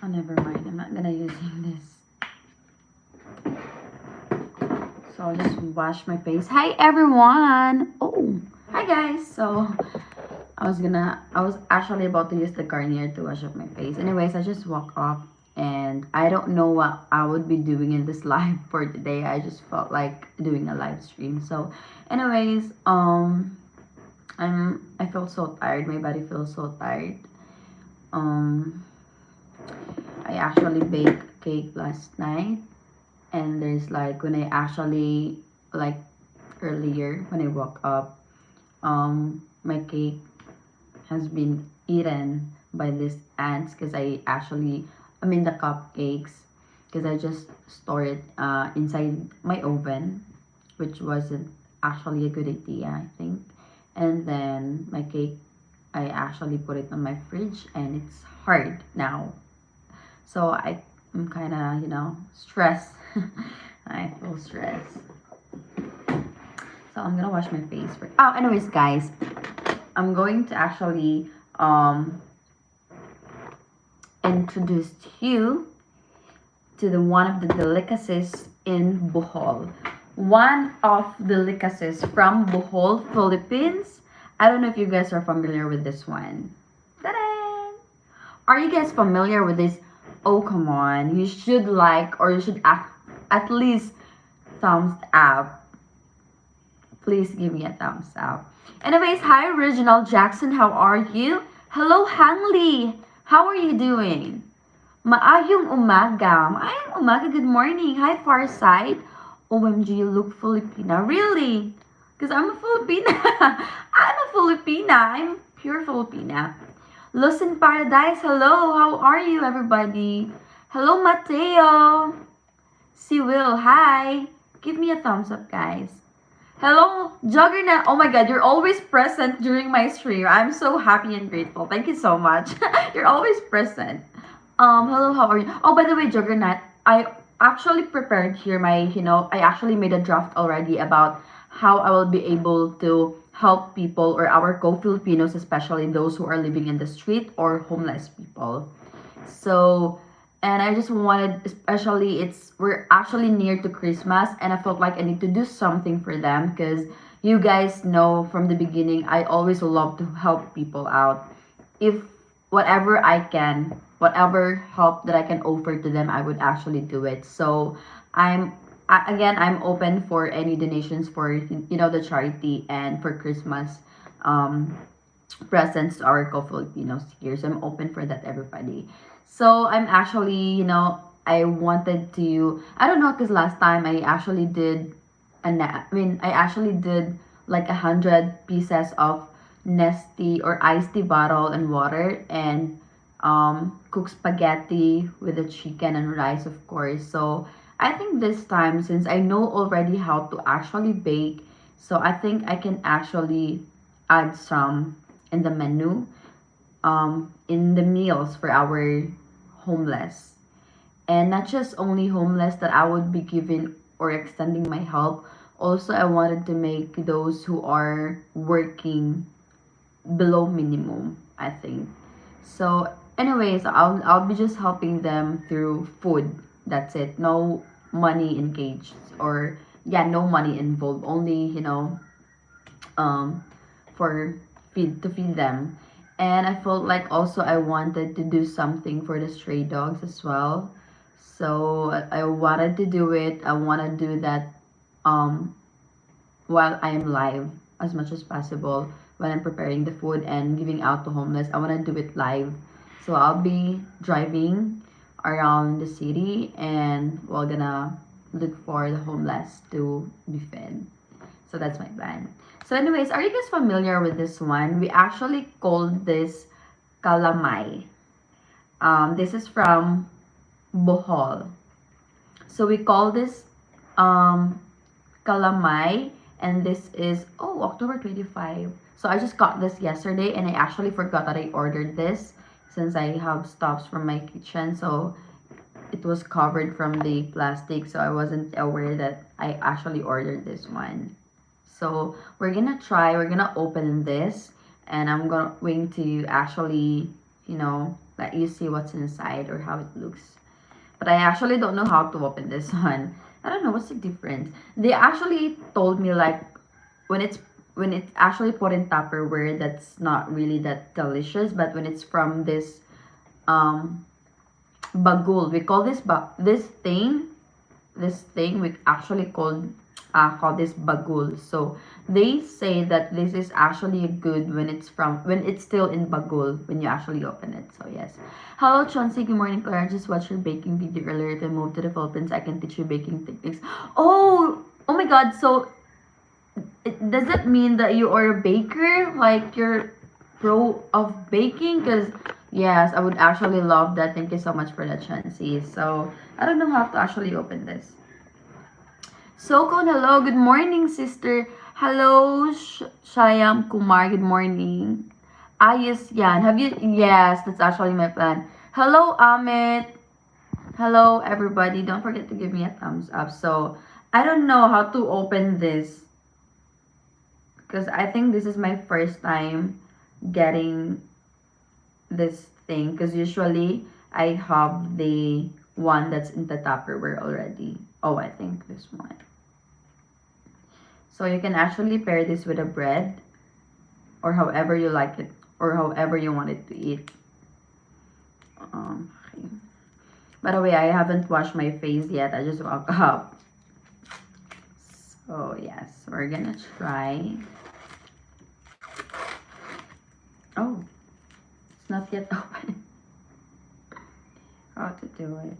Oh, never mind. I'm not gonna using this. So I'll just wash my face. Hi everyone. Oh, hi guys. So I was actually about to use the Garnier to wash up my face. Anyways, I just woke up and I don't know what I would be doing in this live for today. I just felt like doing a live stream. So anyways, I feel so tired. My body feels so tired. Um I actually baked cake last night, and there's like when I actually like earlier when I woke up, my cake has been eaten by these ants because I mean the cupcakes, because I just store it inside my oven, which wasn't actually a good idea, I think. And then my cake, I actually put it on my fridge and it's hard now. So I'm kind of, stressed. I feel stressed. So I'm gonna wash my face first. Oh, anyways, guys, I'm going to actually introduce you to the one of the delicacies in Bohol. One of delicacies from Bohol, Philippines. I don't know if you guys are familiar with this one. Ta-da! Are you guys familiar with this? Oh, come on. You should like, or you should at least thumbs up. Please give me a thumbs up. Anyways, hi Reginald Jackson, how are you? Hello Hanley, how are you doing? Maayong umaga. Maayong umaga, good morning. Hi Farside. OMG, you look Filipina. Really? Because I'm a Filipina. I'm a Filipina. I'm pure Filipina. Los in Paradise, hello. How are you, everybody? Hello, Mateo. Si Will, hi. Give me a thumbs up, guys. Hello, Juggernaut. Oh my god, you're always present during my stream. I'm so happy and grateful. Thank you so much. You're always present. Hello, how are you? Oh, by the way, Juggernaut, I actually prepared here I actually made a draft already about how I will be able to help people or our co-Filipinos, especially those who are living in the street or homeless people. So, and I just wanted, especially we're actually near to Christmas, and I felt like I need to do something for them because you guys know from the beginning, I always love to help people out. If whatever I can, whatever help that I can offer to them, I would actually do it. So, again, I'm open for any donations for the charity and for Christmas. Um, Presents to our co-Filipinos here. So I'm open for that, everybody. So I'm actually, I wanted to, I don't know, because last time I actually did, I actually did like 100 pieces of Nesty or iced tea bottle and water, and cook spaghetti with the chicken and rice, of course. So I think this time, since I know already how to actually bake, so I think I can actually add some in the menu, in the meals for our homeless. And not just only homeless that I would be giving or extending my help. Also, I wanted to make those who are working below minimum, I think. So, anyways, I'll be just helping them through food. That's it. No money engaged, or yeah, no money involved. Only, um for feed them. And I felt like also I wanted to do something for the stray dogs as well. So I wanted to do it. I want to do that um while I am live as much as possible, when I'm preparing the food and giving out to homeless. I want to do it live. So I'll be driving around the city and we're gonna look for the homeless to be fed. So that's my plan. So anyways, are you guys familiar with this one? We actually called this calamay. This is from Bohol. So we call this um, calamay, and this is, oh, October 25. So I just got this yesterday, and I actually forgot that I ordered this since I have stuffs from my kitchen. So it was covered from the plastic, so I wasn't aware that I actually ordered this one. So we're gonna open this, and I'm going to actually, let you see what's inside or how it looks. But I actually don't know how to open this one. I don't know what's the difference. They actually told me like when it's actually put in Tupperware, that's not really that delicious. But when it's from this um bagul, we call this thing we actually call this bagul. So they say that this is actually good when it's still in bagul when you actually open it. So yes. Hello Chauncey, good morning Claire. Just watched your baking video earlier. If I move to the Philippines, I can teach you baking techniques. Oh my god. So does that mean that you are a baker? Like you're pro of baking? Because yes, I would actually love that. Thank you so much for that, Chauncey. So I don't know how to actually open this. Sokon, hello. Good morning, sister. Hello, Shayam Kumar. Good morning. Yes, Yan. Have you? Yes, that's actually my plan. Hello, Amit. Hello, everybody. Don't forget to give me a thumbs up. So, I don't know how to open this because I think this is my first time getting this thing because usually I have the one that's in the Tupperware already. Oh, I think this one. So you can actually pair this with a bread or however you like it or however you want it to eat. Okay. By the way, I haven't washed my face yet. I just woke up. So yes, we're gonna try. Oh, it's not yet open. How to do it.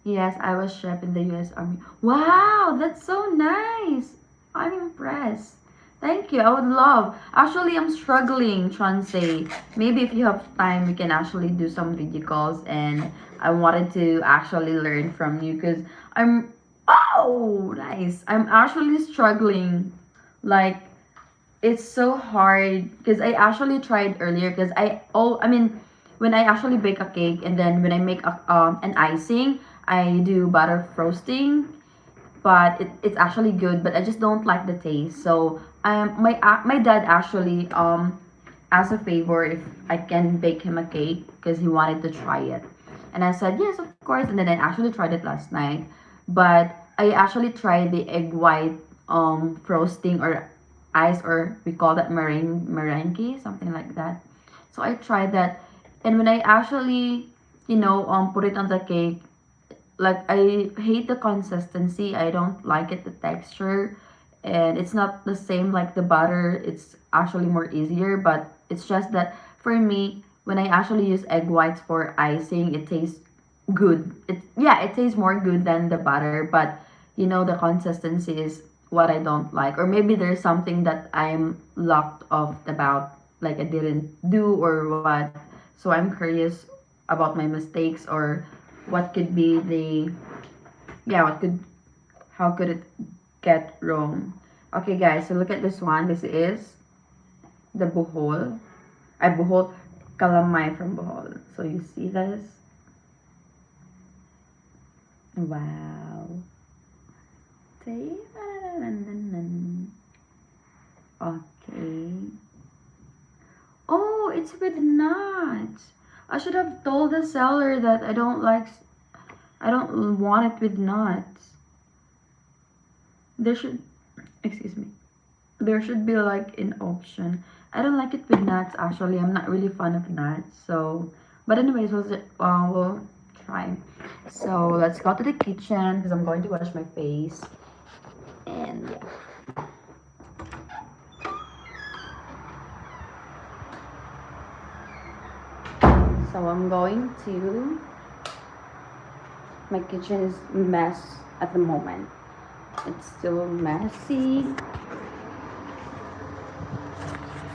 Yes, I was chef in the US Army. Wow, that's so nice. I'm impressed. Thank you. I would love. Actually, I'm struggling, Chansey. Maybe if you have time, we can actually do some video calls. And I wanted to actually learn from you because I'm. Oh, nice. I'm actually struggling. Like, it's so hard because I actually tried earlier because I mean when I actually bake a cake and then when I make an icing I do butter frosting, but it's actually good, but I just don't like the taste. So my dad actually asked a favor if I can bake him a cake because he wanted to try it, and I said yes of course, and then I actually tried it last night. But I actually tried the egg white frosting or ice, or we call that merengue, something like that. So I tried that, and when I actually put it on the cake, like I hate the consistency. I don't like it, the texture, and it's not the same like the butter. It's actually more easier, but it's just that for me, when I actually use egg whites for icing, it tastes good. It tastes more good than the butter, but the consistency is what I don't like. Or maybe there's something that I'm locked off about, like I didn't do or what. So I'm curious about my mistakes or what could be the what could how could it get wrong. Okay guys, so look at this one. This is the buhol. Buhol calamay from Bohol. So you see this? Wow. Okay. Oh, it's with nuts. I should have told the seller that I don't want it with nuts. There should, excuse me. There should be like an option. I don't like it with nuts actually. I'm not really fan of nuts. So, but anyways, we'll try. So let's go to the kitchen because I'm going to wash my face. And yeah. So I'm going to. My kitchen is a mess at the moment. It's still messy.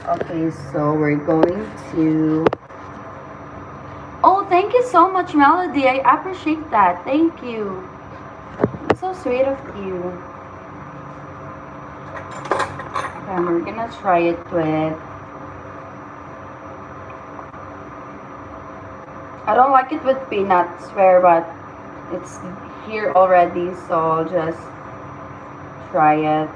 Okay, so we're going to. Oh, thank you so much, Melody. I appreciate that. Thank you. It's so sweet of you. Okay, we're gonna try it with. I don't like it with peanuts, swear, but it's here already, so I'll just try it.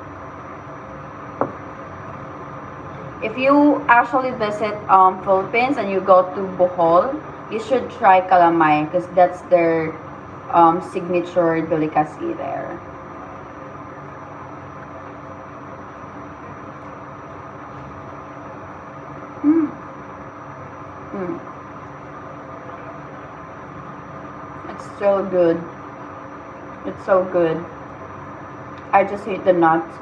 If you actually visit Philippines and you go to Bohol, you should try calamay because that's their signature delicacy there. Mm. Mm. It's so good. It's so good. I just hate the nuts.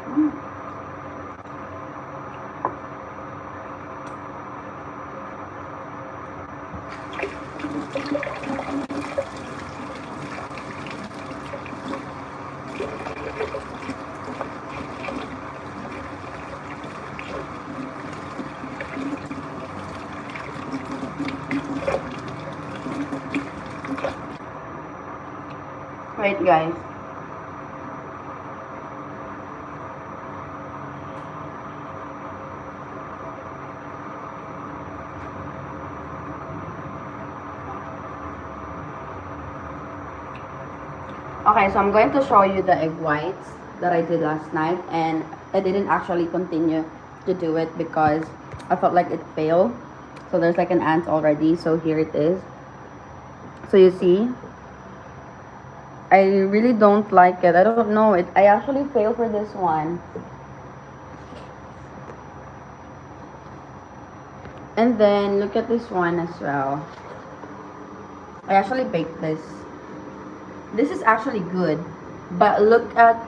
Mm. Wait, guys. Okay, so I'm going to show you the egg whites that I did last night, and I didn't actually continue to do it because I felt like it failed. So there's like an ant already, so here it is. So you see, I really don't like it. I don't know it. I actually failed for this one. And then look at this one as well. I actually baked this. This is actually good, but look at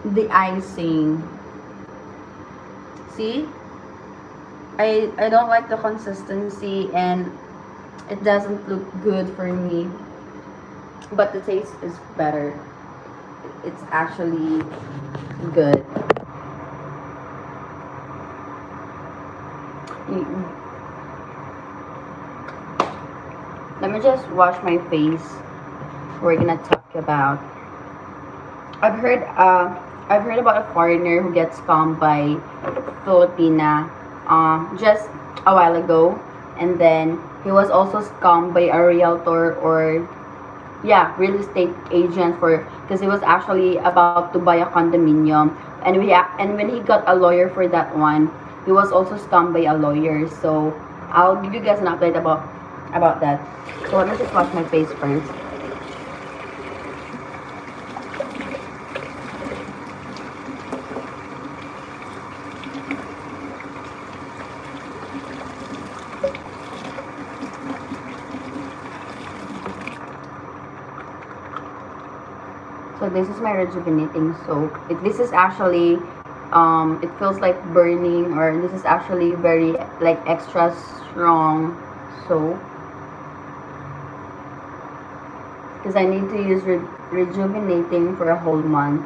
the icing. See? I don't like the consistency and it doesn't look good for me. But the taste is better. It's actually good. Let me just wash my face. We're gonna talk about. I've heard I've heard about a foreigner who gets scammed by Filipina just a while ago, and then he was also scammed by a realtor or yeah, real estate agent for because he was actually about to buy a condominium, and and when he got a lawyer for that one, he was also scammed by a lawyer. So I'll give you guys an update about that. So let me just wash my face first. So this is my rejuvenating soap. This is actually it feels like burning, or this is actually very like extra strong soap because I need to use rejuvenating for a whole month.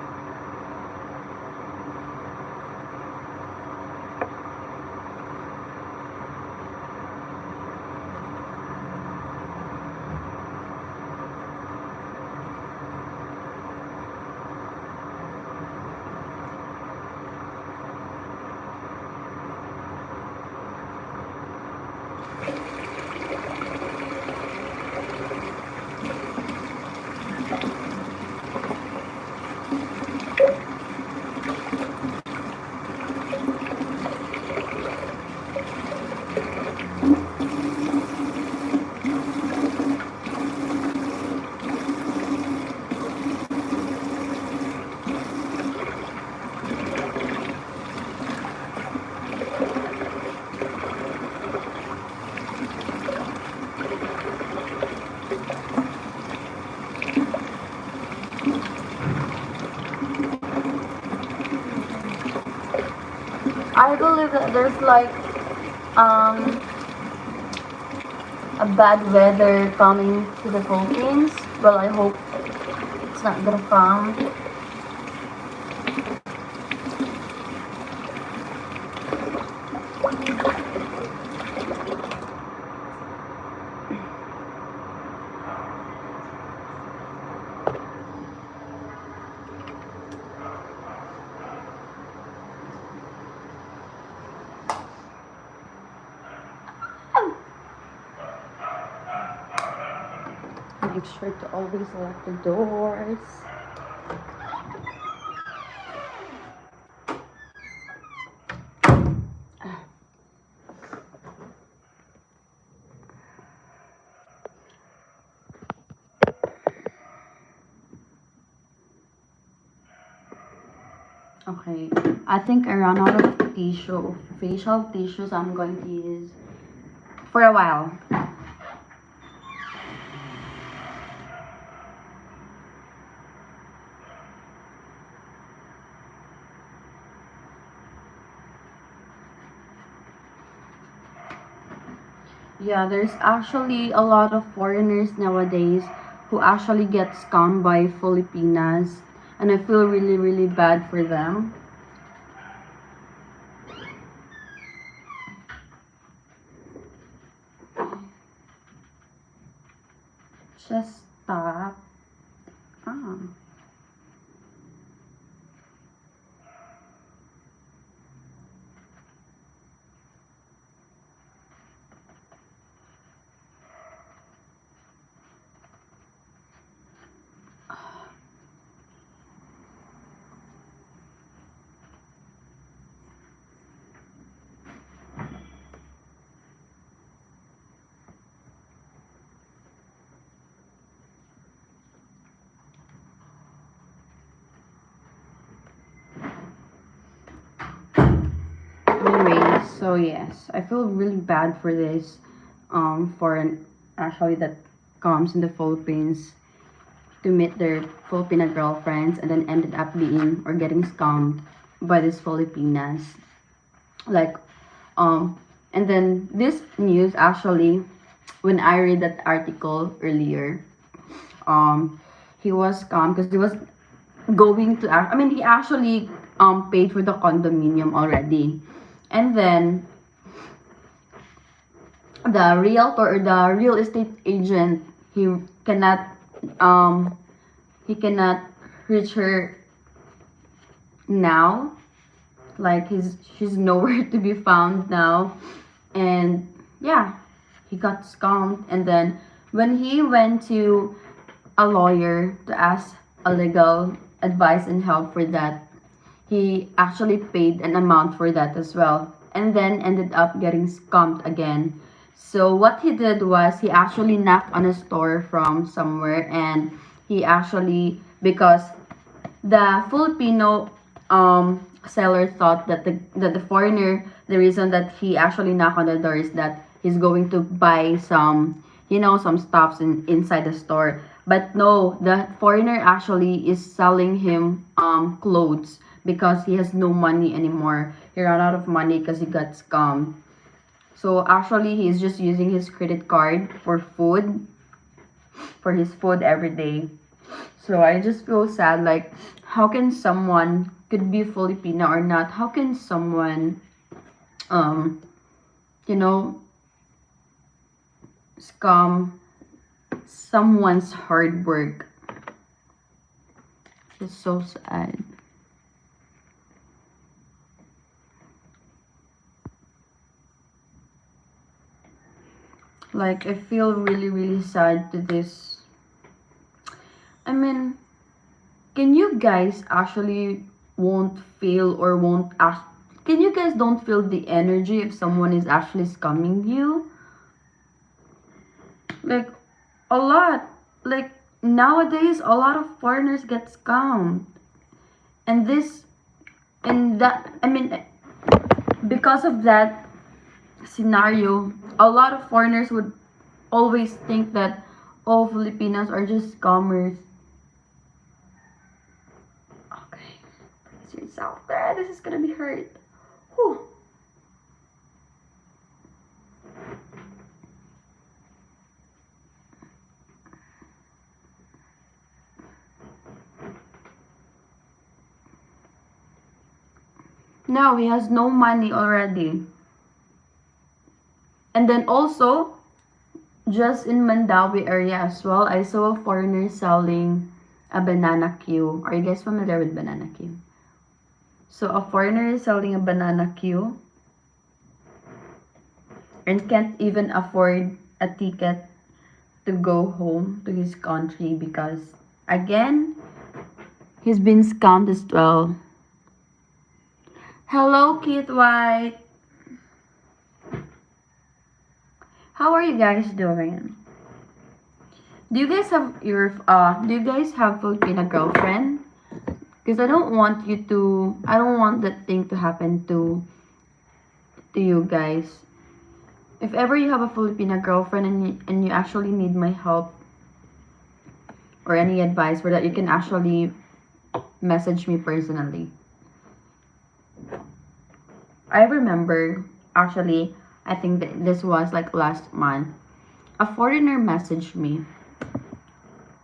I believe that there's like um a bad weather coming to the Philippines. Well, I hope it's not gonna come. Make sure to always lock the doors. Okay, I think I ran out of tissue, facial tissues I'm going to use for a while. Yeah, there's actually a lot of foreigners nowadays who actually get scammed by Filipinas, and I feel really, really bad for them. Just stop. Ah. Anyway, so yes, I feel really bad for this foreign actually that comes in the Philippines to meet their Filipina girlfriends and then ended up being or getting scammed by these Filipinas. Like and then this news actually when I read that article earlier, um he was scammed because he was going to act I mean he actually paid for the condominium already. And then the realtor or the real estate agent, cannot um he cannot reach her now. Like she's nowhere to be found now. And yeah, he got scammed. And then when he went to a lawyer to ask a legal advice and help for that, he actually paid an amount for that as well, and then ended up getting scammed again. So what he did was he actually knocked on a store from somewhere, and he actually, because the Filipino seller thought that the foreigner, the reason that he actually knocked on the door is that he's going to buy some, some stuffs inside the store. But no, the foreigner actually is selling him clothes because he has no money anymore. He ran out of money because he got scammed. So actually he's just using his credit card for his food every day. So I just feel sad, like, how can someone, could be Filipina or not, how can someone, um, you know, scam someone's hard work? It's so sad. Like, I feel really, really sad to this. I mean, can you guys actually won't feel or won't ask? Can you guys don't feel the energy if someone is actually scamming you? Like a lot. Like nowadays, a lot of foreigners get scammed, and this and that. I mean, because of that scenario, a lot of foreigners would always think that all Filipinos are just scammers. Okay, brace yourself. This is gonna be hurt. Whew. Now he has no money already. And then also, just in Mandawi area as well, I saw a foreigner selling a banana queue. Are you guys familiar with banana queue? So a foreigner is selling a banana queue and can't even afford a ticket to go home to his country because, again, he's been scammed as well. Hello, Kit White. How are you guys doing? Do you guys have Filipina girlfriend? Because I don't want that thing to happen to you guys. If ever you have a Filipina girlfriend and you actually need my help or any advice for that, you can actually message me personally. I remember, actually, I think that this was like last month. A foreigner messaged me.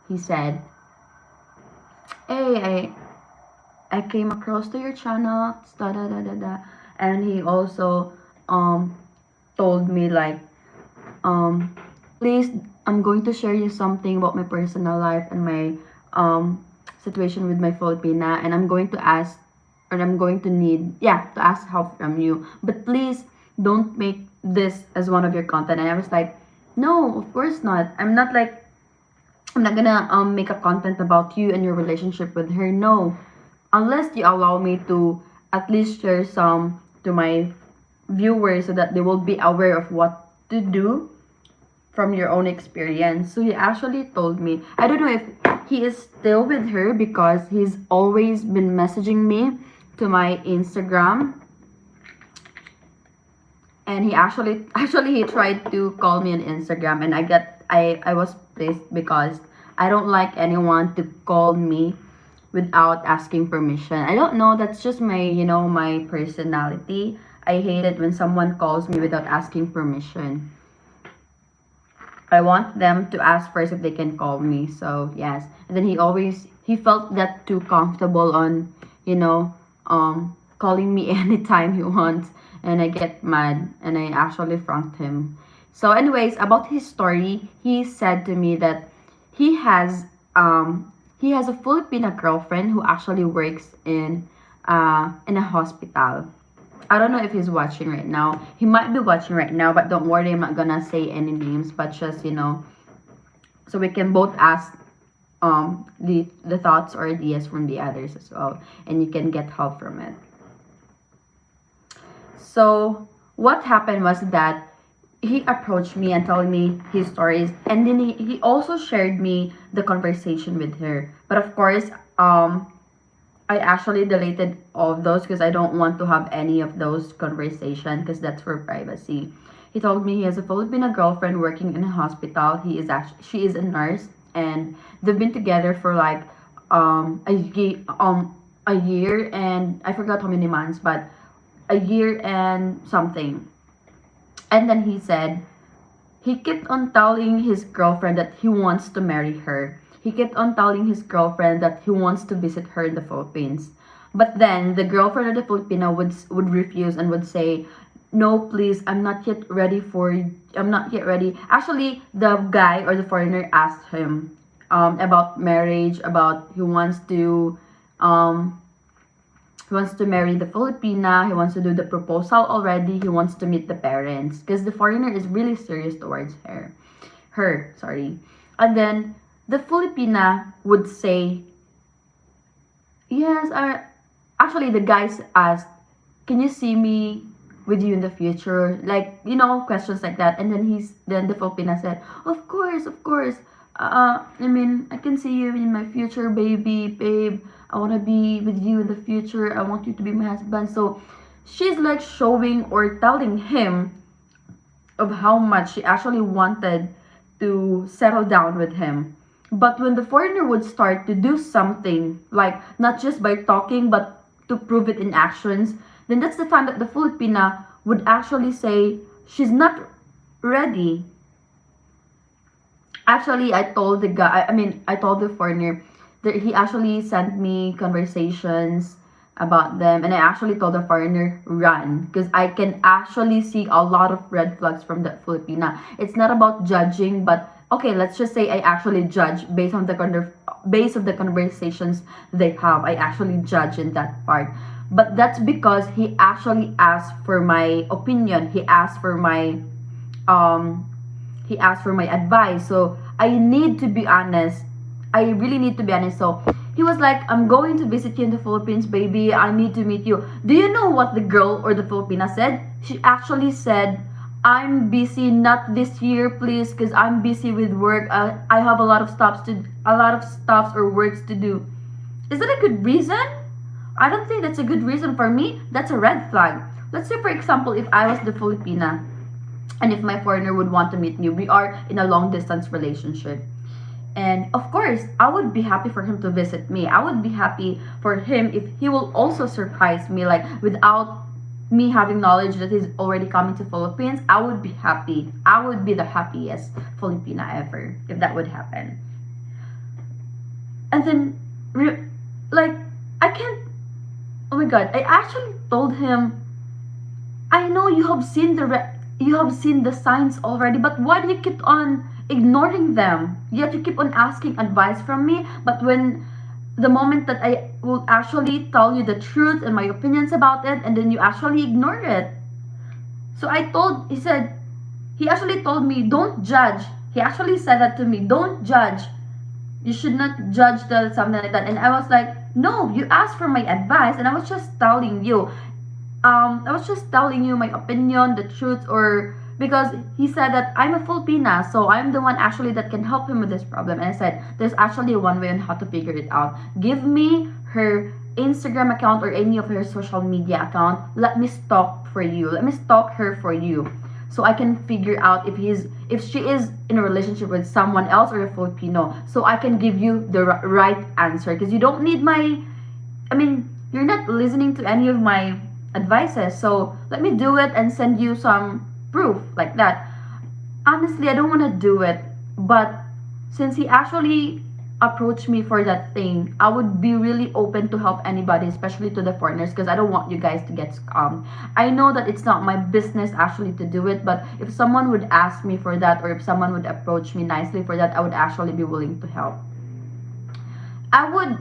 He said, "Hey, I came across to your channel, da da da da da," and he also um told me like, um please, I'm going to share you something about my personal life and my situation with my Filipina, and I'm going to ask, or I'm going to need, yeah, to ask help from you, but please don't make this as one of your content. And I was like, no, of course not. I'm not gonna make a content about you and your relationship with her. No, unless you allow me to at least share some to my viewers so that they will be aware of what to do from your own experience. So he actually told me, I don't know if he is still with her because he's always been messaging me to my Instagram. And he actually he tried to call me on Instagram, and I was pissed because I don't like anyone to call me without asking permission. I don't know, that's just my, my personality. I hate it when someone calls me without asking permission. I want them to ask first if they can call me. So yes. And then he felt that too comfortable on, calling me anytime he wants, and I get mad and I actually front him. So anyways, about his story, he said to me that he has he has a Filipina girlfriend who actually works in a hospital. I don't know if he's watching right now. He might be watching right now, but don't worry, I'm not gonna say any names, but just, so we can both ask the thoughts or ideas from the others as well, and you can get help from it. So what happened was that he approached me and told me his stories, and then he also shared me the conversation with her. But of course, I actually deleted all of those because I don't want to have any of those conversation because that's for privacy. He told me he has a Filipino girlfriend working in a hospital. She is a nurse, and they've been together for like a year, and I forgot how many months, but a year and something. And then he said he kept on telling his girlfriend that he wants to marry her. He kept on telling his girlfriend that he wants to visit her in the Philippines. But then the girlfriend of the Filipino would refuse and would say, "No, please, I'm not yet ready." Actually, the guy or the foreigner asked him about marriage, about he wants to marry the Filipina. He wants to do the proposal already. He wants to meet the parents because the foreigner is really serious towards her. Sorry. And then the Filipina would say, "Yes, actually the guys asked, can you see me with you in the future?" Like, questions like that. And then the Filipina said, "Of course, of course. I mean, I can see you in my future, babe. I want to be with you in the future. I want you to be my husband." So she's like showing or telling him of how much she actually wanted to settle down with him. But when the foreigner would start to do something, like not just by talking, but to prove it in actions, then that's the time that the Filipina would actually say she's not ready. Actually, I told the guy, I told the foreigner that he actually sent me conversations about them, and I actually told the foreigner, run, because I can actually see a lot of red flags from that Filipina. It's not about judging, but okay, let's just say I actually judge based on the base of the conversations they have. I actually judge in that part. But that's because he actually asked for my opinion. He asked for my advice. So I need to be honest. I really need to be honest. So he was like, "I'm going to visit you in the Philippines, baby. I need to meet you." Do you know what the girl or the Filipina said? She actually said, "I'm busy, not this year, please, because I'm busy with work. I have a lot of stops or works to do." Is that a good reason? I don't think that's a good reason. For me, that's a red flag. Let's say, for example, if I was the Filipina and if my foreigner would want to meet me, we are in a long distance relationship. And of course, I would be happy for him to visit me. I would be happy for him if he will also surprise me, like without me having knowledge that he's already coming to Philippines. I would be happy. I would be the happiest Filipina ever if that would happen. And then, like, I can't. Oh my God! I actually told him, I know you have seen you have seen the signs already, but why do you keep on ignoring them? Yet you keep on asking advice from me, but when the moment that I will actually tell you the truth and my opinions about it, and then you actually ignore it. So he actually told me, don't judge. He actually said that to me, don't judge. You should not judge the something like that. And I was like, no, you asked for my advice, and I was just telling you. I was just telling you my opinion, the truth, or because he said that I'm a Filipina, so I'm the one actually that can help him with this problem. And I said, there's actually one way on how to figure it out. Give me her Instagram account or any of her social media account. Let me stalk for you. Let me stalk her for you. So I can figure out if she is in a relationship with someone else or a Filipino. So I can give you the right answer. Because you don't need you're not listening to any of my advices. So let me do it and send you some proof like that. Honestly, I don't want to do it, but since he actually approached me for that thing, I would be really open to help anybody, especially to the foreigners, because I don't want you guys to get scammed. I know that it's not my business actually to do it, but if someone would ask me for that, or if someone would approach me nicely for that, I would actually be willing to help. I would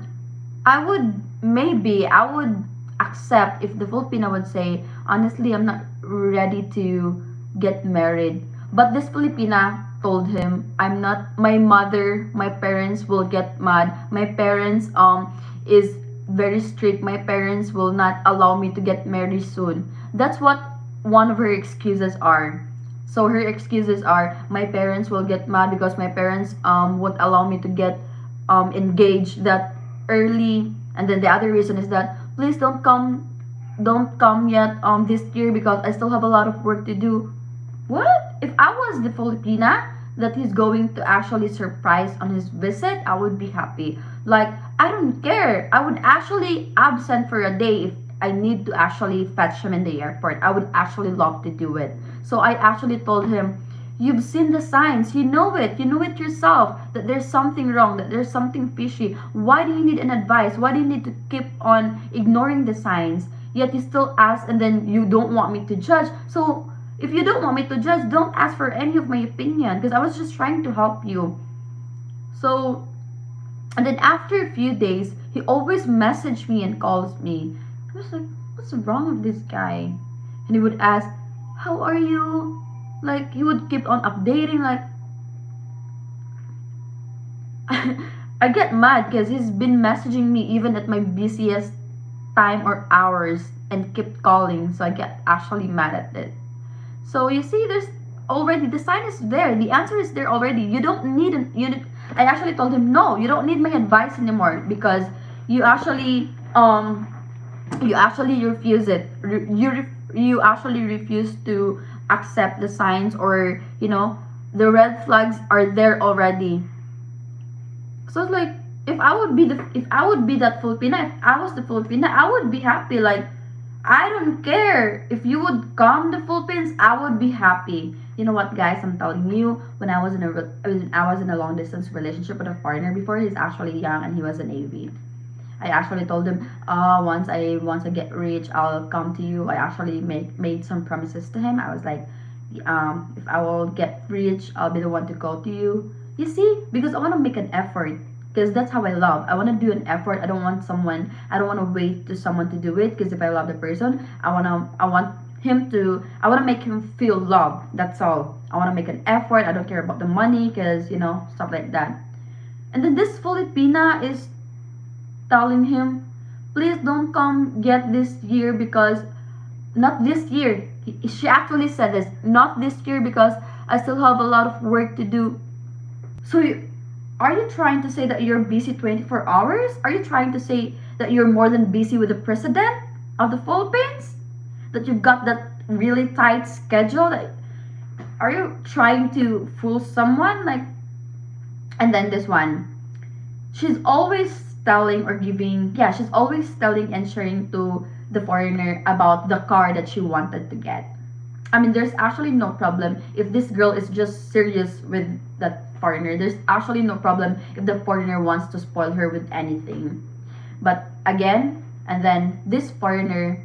I would accept if the Filipino would say, honestly, I'm not ready to get married. But this Filipina told him, my mother, my parents will get mad. My parents is very strict. My parents will not allow me to get married soon. That's what one of her excuses are. So her excuses are, my parents will get mad because my parents won't allow me to get engaged that early. And then the other reason is that, please don't come yet this year because I still have a lot of work to do. What? If I was the Filipina that he's going to actually surprise on his visit, I would be happy. Like, I don't care. I would actually absent for a day if I need to actually fetch him in the airport. I would actually love to do it. So I actually told him, you've seen the signs. You know it. You know it yourself that there's something wrong, that there's something fishy. Why do you need an advice? Why do you need to keep on ignoring the signs? Yet you still ask and then you don't want me to judge. So if you don't want me to judge, don't ask for any of my opinion because I was just trying to help you. So, and then after a few days, he always messaged me and calls me. I was like, what's wrong with this guy? And he would ask, how are you? Like, he would keep on updating, like, I get mad because he's been messaging me even at my busiest time or hours and kept calling, so I get actually mad at it. So you see, there's already the sign is there, the answer is there already. You don't need an unit. I actually told him, no, you don't need my advice anymore because you actually refuse it. You actually refuse to accept the signs, or the red flags are there already. So it's like, if I would be that Filipina, if I was the Filipina, I would be happy. Like, I don't care if you would come to Philippines, I would be happy. You know what, guys? I'm telling you, when I was in a long distance relationship with a foreigner before, he's actually young and he was an AV. I actually told him, once I get rich, I'll come to you. I actually made some promises to him. I was like, if I will get rich, I'll be the one to go to you. You see, because I want to make an effort. Because that's how I love. I want to do an effort. I don't want to wait to someone to do it. Because if I love the person, I want to make him feel loved. That's all. I want to make an effort. I don't care about the money, because stuff like that. And then this Filipina is telling him, please don't come yet this year, because not this year. She actually said this, not this year, because I still have a lot of work to do. So Are you trying to say that you're busy 24 hours? Are you trying to say that you're more than busy with the president of the Philippines? That you've got that really tight schedule? Are you trying to fool someone? Like, and then this one, she's always telling or giving, yeah, she's always telling and sharing to the foreigner about the car that she wanted to get. I mean, there's actually no problem if this girl is just serious with that foreigner. There's actually no problem if the foreigner wants to spoil her with anything. But again, and then this foreigner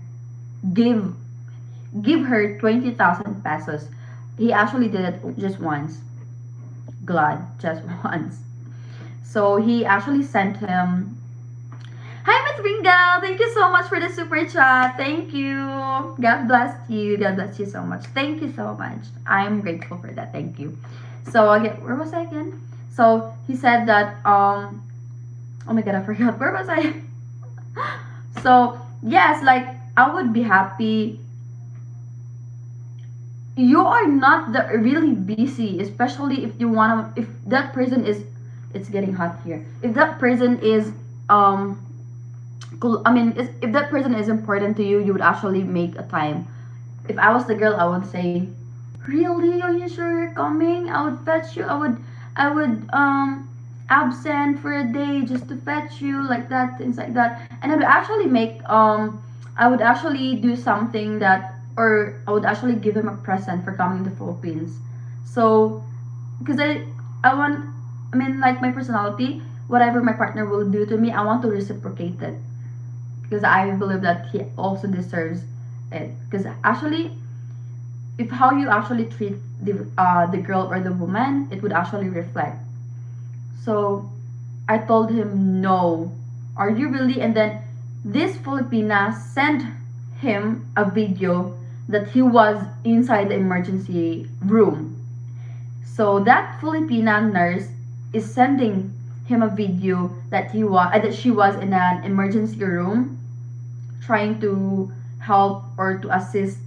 gave give her 20,000 pesos. He actually did it just once. Glad, just once. So he actually sent him. Hi, Miss Ringal. Thank you so much for the super chat. Thank you. God bless you. God bless you so much. Thank you so much. I'm grateful for that. Thank you. So again, where was I again? So he said that oh my god, I forgot. Where was I? So yes, like I would be happy. You are not the really busy, especially if you wanna. If that person is, it's getting hot here. If that person is cool. I mean, if that person is important to you, you would actually make a time. If I was the girl, I would say, "Really? Are you sure you're coming? I would fetch you. I would absent for a day just to fetch you, like that, things like that." And I would actually make I would actually do something that, or I would actually give him a present for coming to Philippines. So, because I want, I mean, like my personality, whatever my partner will do to me, I want to reciprocate it because I believe that he also deserves it. Because actually, if how you actually treat the girl or the woman, it would actually reflect. So I told him no. Are you really? And then this Filipina sent him a video that he was inside the emergency room. So that Filipina nurse is sending him a video that that she was in an emergency room trying to help or to assist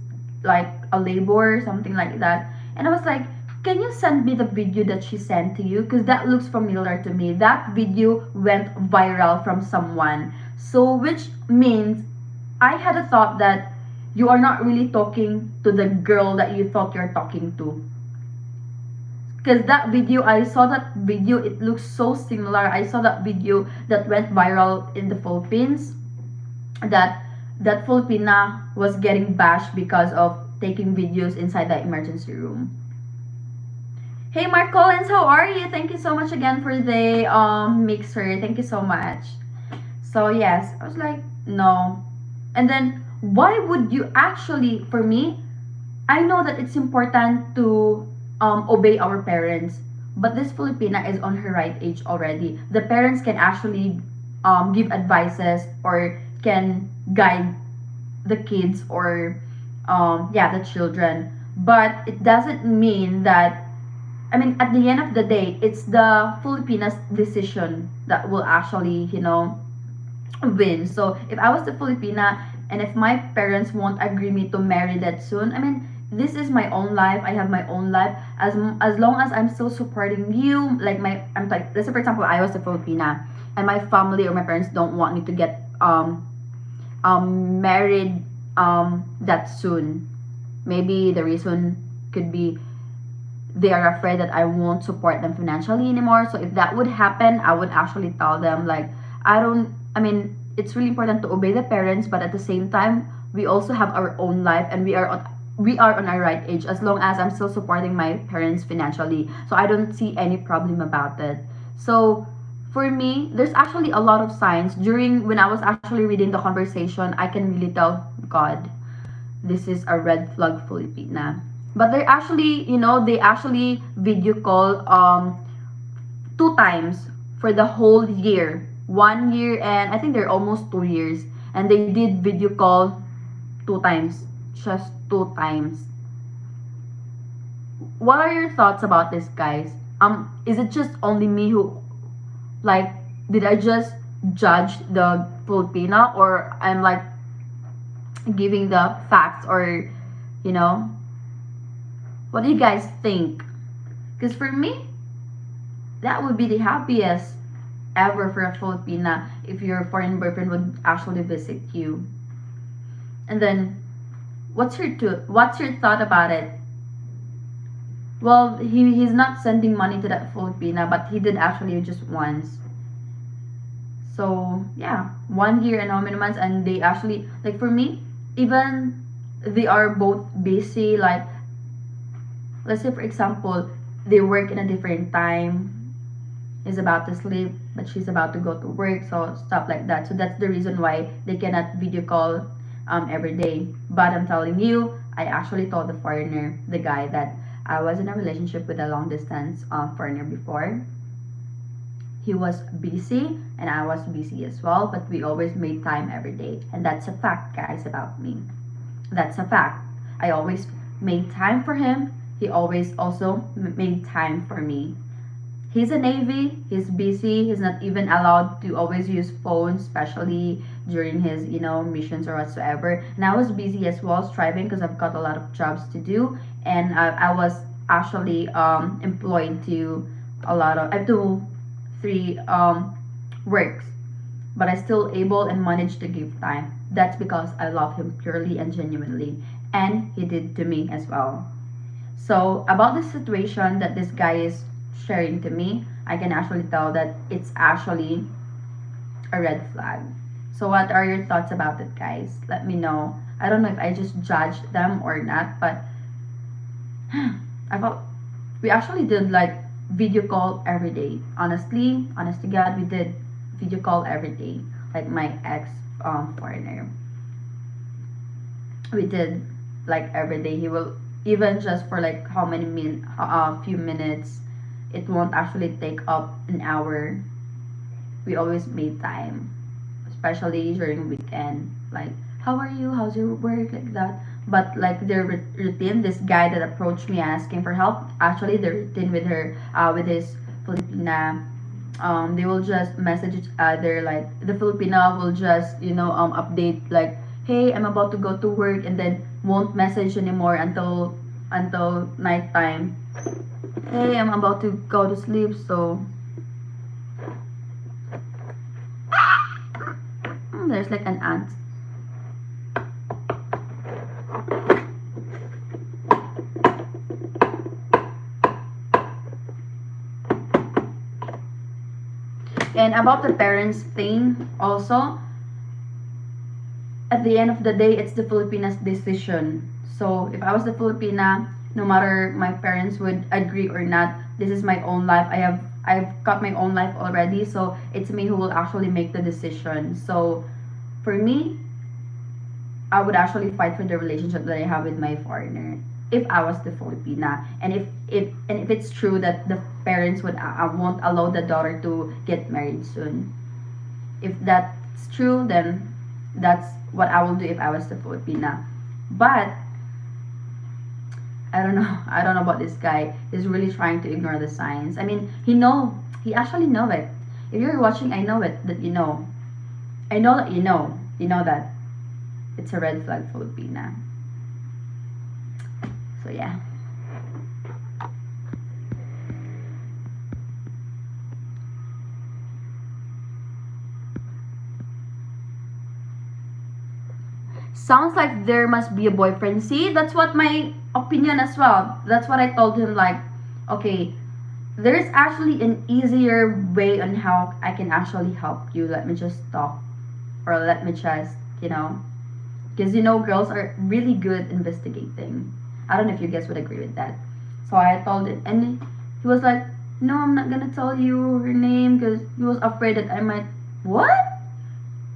like a labor, something like that. And I was like, can you send me the video that she sent to you? Because that looks familiar to me. That video went viral from someone. So, which means I had a thought that you are not really talking to the girl that you thought you're talking to. Because that video, I saw that video, it looks so similar. I saw that video that went viral in the Philippines. That Filipina was getting bashed because of taking videos inside the emergency room. Hey Mark Collins, how are you? Thank you so much again for the mixer. Thank you so much. So yes, I was like, no. And then why would you actually, for me, I know that it's important to obey our parents, but this Filipina is on her right age already. The parents can actually give advices or can guide the kids or yeah, the children, but it doesn't mean that, I mean, at the end of the day, it's the Filipinas decision that will actually, win. So if I was the Filipina and if my parents won't agree me to marry that soon, I mean, this is my own life. I have my own life. As long as I'm still supporting you, like I'm like, let's say for example, I was the Filipina and my family or my parents don't want me to get married that soon. Maybe the reason could be they are afraid that I won't support them financially anymore. So if that would happen, I would actually tell them like, I mean, it's really important to obey the parents, but at the same time, we also have our own life and we are on our right age as long as I'm still supporting my parents financially. So I don't see any problem about it. So for me, there's actually a lot of signs during when I was actually reading the conversation. I can really tell, God, this is a red flag Filipina. But they're actually, they actually video call 2 times for the whole year. 1 year and I think they're almost 2 years. And they did video call 2 times. Just 2 times. What are your thoughts about this, guys? Is it just only me who, like, did I just judge the Filipina, or I'm like giving the facts, or you know what do you guys think? Because for me, that would be the happiest ever for a Filipina if your foreign boyfriend would actually visit you. And then, what's your thought about it? Well, he's not sending money to that Filipina, but he did actually just once. So yeah, 1 year and how many months, and they actually like for me, even they are both busy. Like let's say for example, they work in a different time. He's about to sleep, but she's about to go to work, so stuff like that. So that's the reason why they cannot video call every day. But I'm telling you, I actually told the foreigner, the guy, that I was in a relationship with a long distance foreigner before. He was busy and I was busy as well, but we always made time every day. And that's a fact, guys, about me. That's a fact. I always made time for him. He always also made time for me. He's a Navy, he's busy, he's not even allowed to always use phones, especially during his, missions or whatsoever. And I was busy as well, striving because I've got a lot of jobs to do. And I was actually employed to a lot of, I do three works, but I still able and managed to give time. That's because I love him purely and genuinely, and he did to me as well. So about the situation that this guy is sharing to me, I can actually tell that it's actually a red flag. So what are your thoughts about it, guys? Let me know. I don't know if I just judged them or not, but I felt we actually did like video call every day. Honestly, honest to God, we did video call every day. Like my ex foreigner, we did like every day. He will even just for like how many few minutes. It won't actually take up an hour. We always made time, especially during weekend. Like, how are you? How's your work? Like that. But like their routine, this guy that approached me asking for help, actually the routine with her, with his Filipina, they will just message each other. Like the Filipina will just update like, hey, I'm about to go to work, and then won't message anymore until nighttime. Hey, I'm about to go to sleep, so there's like an ant. And about the parents thing, also, at the end of the day, it's the Filipinas' decision. So if I was the Filipina, no matter my parents would agree or not, this is my own life. I've got my own life already, so it's me who will actually make the decision. So for me, I would actually fight for the relationship that I have with my foreigner if I was the Filipina, and if it's true that the parents would won't allow the daughter to get married soon. If that's true, then that's what I will do if I was the Filipina. But I don't know. I don't know about this guy. He's really trying to ignore the signs. I mean, he actually know it. If you're watching, I know it that you know. I know that you know. You know that it's a red flag Filipina. So yeah. Sounds like there must be a boyfriend. See, that's what my opinion as well. That's what I told him. Like, okay, there's actually an easier way on how I can actually help you. Let me just talk, or let me just, because girls are really good investigating. I don't know if you guys would agree with that. So I told it, and he was like, "No, I'm not gonna tell you her name because he was afraid that I might what."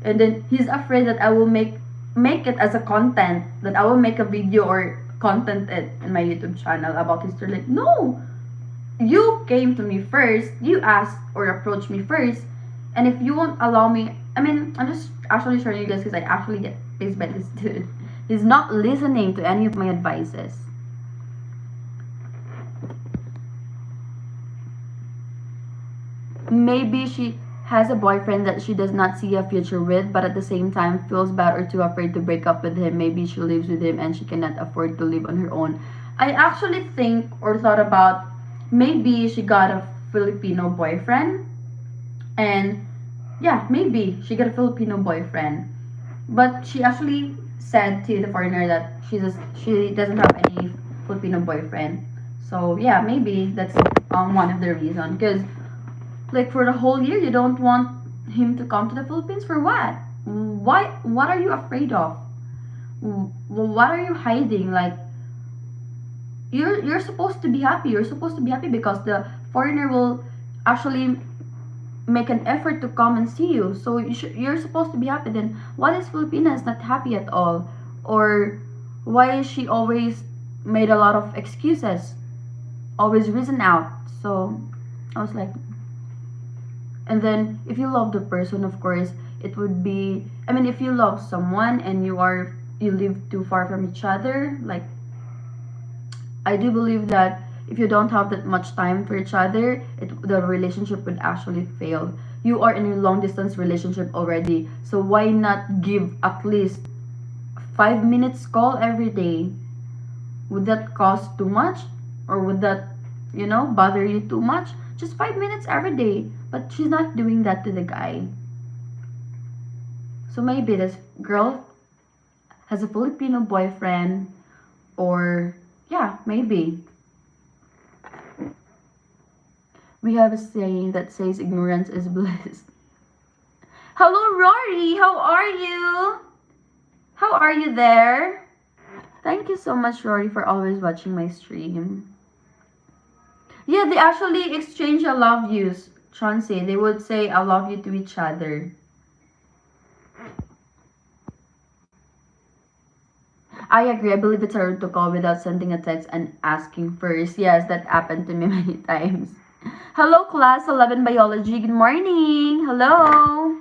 And then he's afraid that I will make it as a content, that I will make a video or content it in my YouTube channel about his story. Like, no, you came to me first, you asked or approached me first, and if you won't allow me, I mean, I'm just actually showing you guys because I actually get pissed by this dude. He's not listening to any of my advices. Maybe she has a boyfriend that she does not see a future with, but at the same time feels bad or too afraid to break up with him. Maybe she lives with him and she cannot afford to live on her own. I actually think or thought about maybe she got Filipino boyfriend. And yeah, maybe she got a Filipino boyfriend. But she actually said to the foreigner that she doesn't have any Filipino boyfriend. So yeah, maybe that's one of the reasons. Because like for the whole year, you don't want him to come to the Philippines for what? Why? What are you afraid of? What are you hiding? Like you're supposed to be happy. You're supposed to be happy because the foreigner will actually make an effort to come and see you. So you're supposed to be happy. Then what is Filipina is not happy at all? Or why is she always made a lot of excuses? Always reason out. So I was like, and then if you love the person, of course, it would be, I mean, if you love someone and you live too far from each other, like I do believe that if you don't have that much time for each other, the relationship would actually fail. You are in a long distance relationship already, so why not give at least 5 minutes call every day? Would that cost too much, or would that, bother you too much? Just 5 minutes every day, but she's not doing that to the guy. So maybe this girl has a Filipino boyfriend, or yeah, maybe. We have a saying that says ignorance is bliss. Hello, Rory. How are you? How are you there? Thank you so much, Rory, for always watching my stream. Yeah, they actually exchange I love yous, Chauncey. They would say I love you to each other. I agree. I believe it's hard to call without sending a text and asking first. Yes, that happened to me many times. Hello, class 11 biology. Good morning. Hello.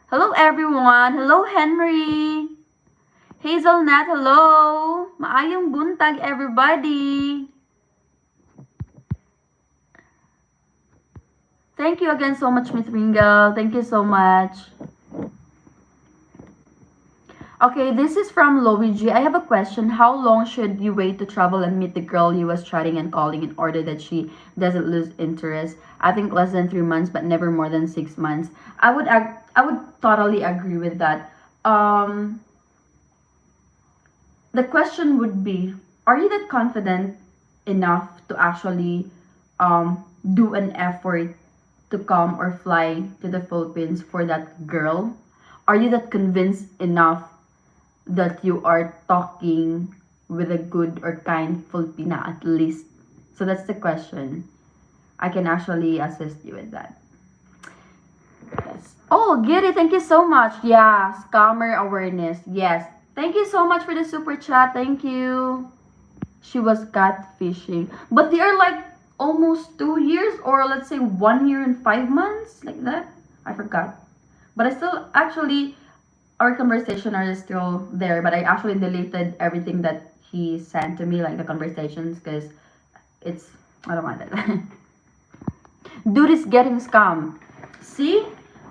Hello, everyone. Hello, Henry. Hazelnut, hello. Maayong buntag, everybody. Thank you again so much, Miss Ringle. Thank you so much. Okay, this is from Luigi. I have a question. How long should you wait to travel and meet the girl you was chatting and calling in order that she doesn't lose interest? I think less than 3 months, but never more than 6 months. I would totally agree with that. The question would be, are you that confident enough to actually do an effort to come or fly to the Philippines for that girl? Are you that convinced enough that you are talking with a good or kind Filipina at least? So that's the question. I can actually assist you with that. Yes. Oh, Giri, thank you so much. Yeah, scammer awareness. Yes. Thank you so much for the super chat. Thank you. She was catfishing. But they are like almost 2 years, or let's say 1 year and 5 months, like that. I forgot. But I still actually, our conversation are still there, but I actually deleted everything that he sent to me, like the conversations, because I don't want it. Dude is getting scammed. See?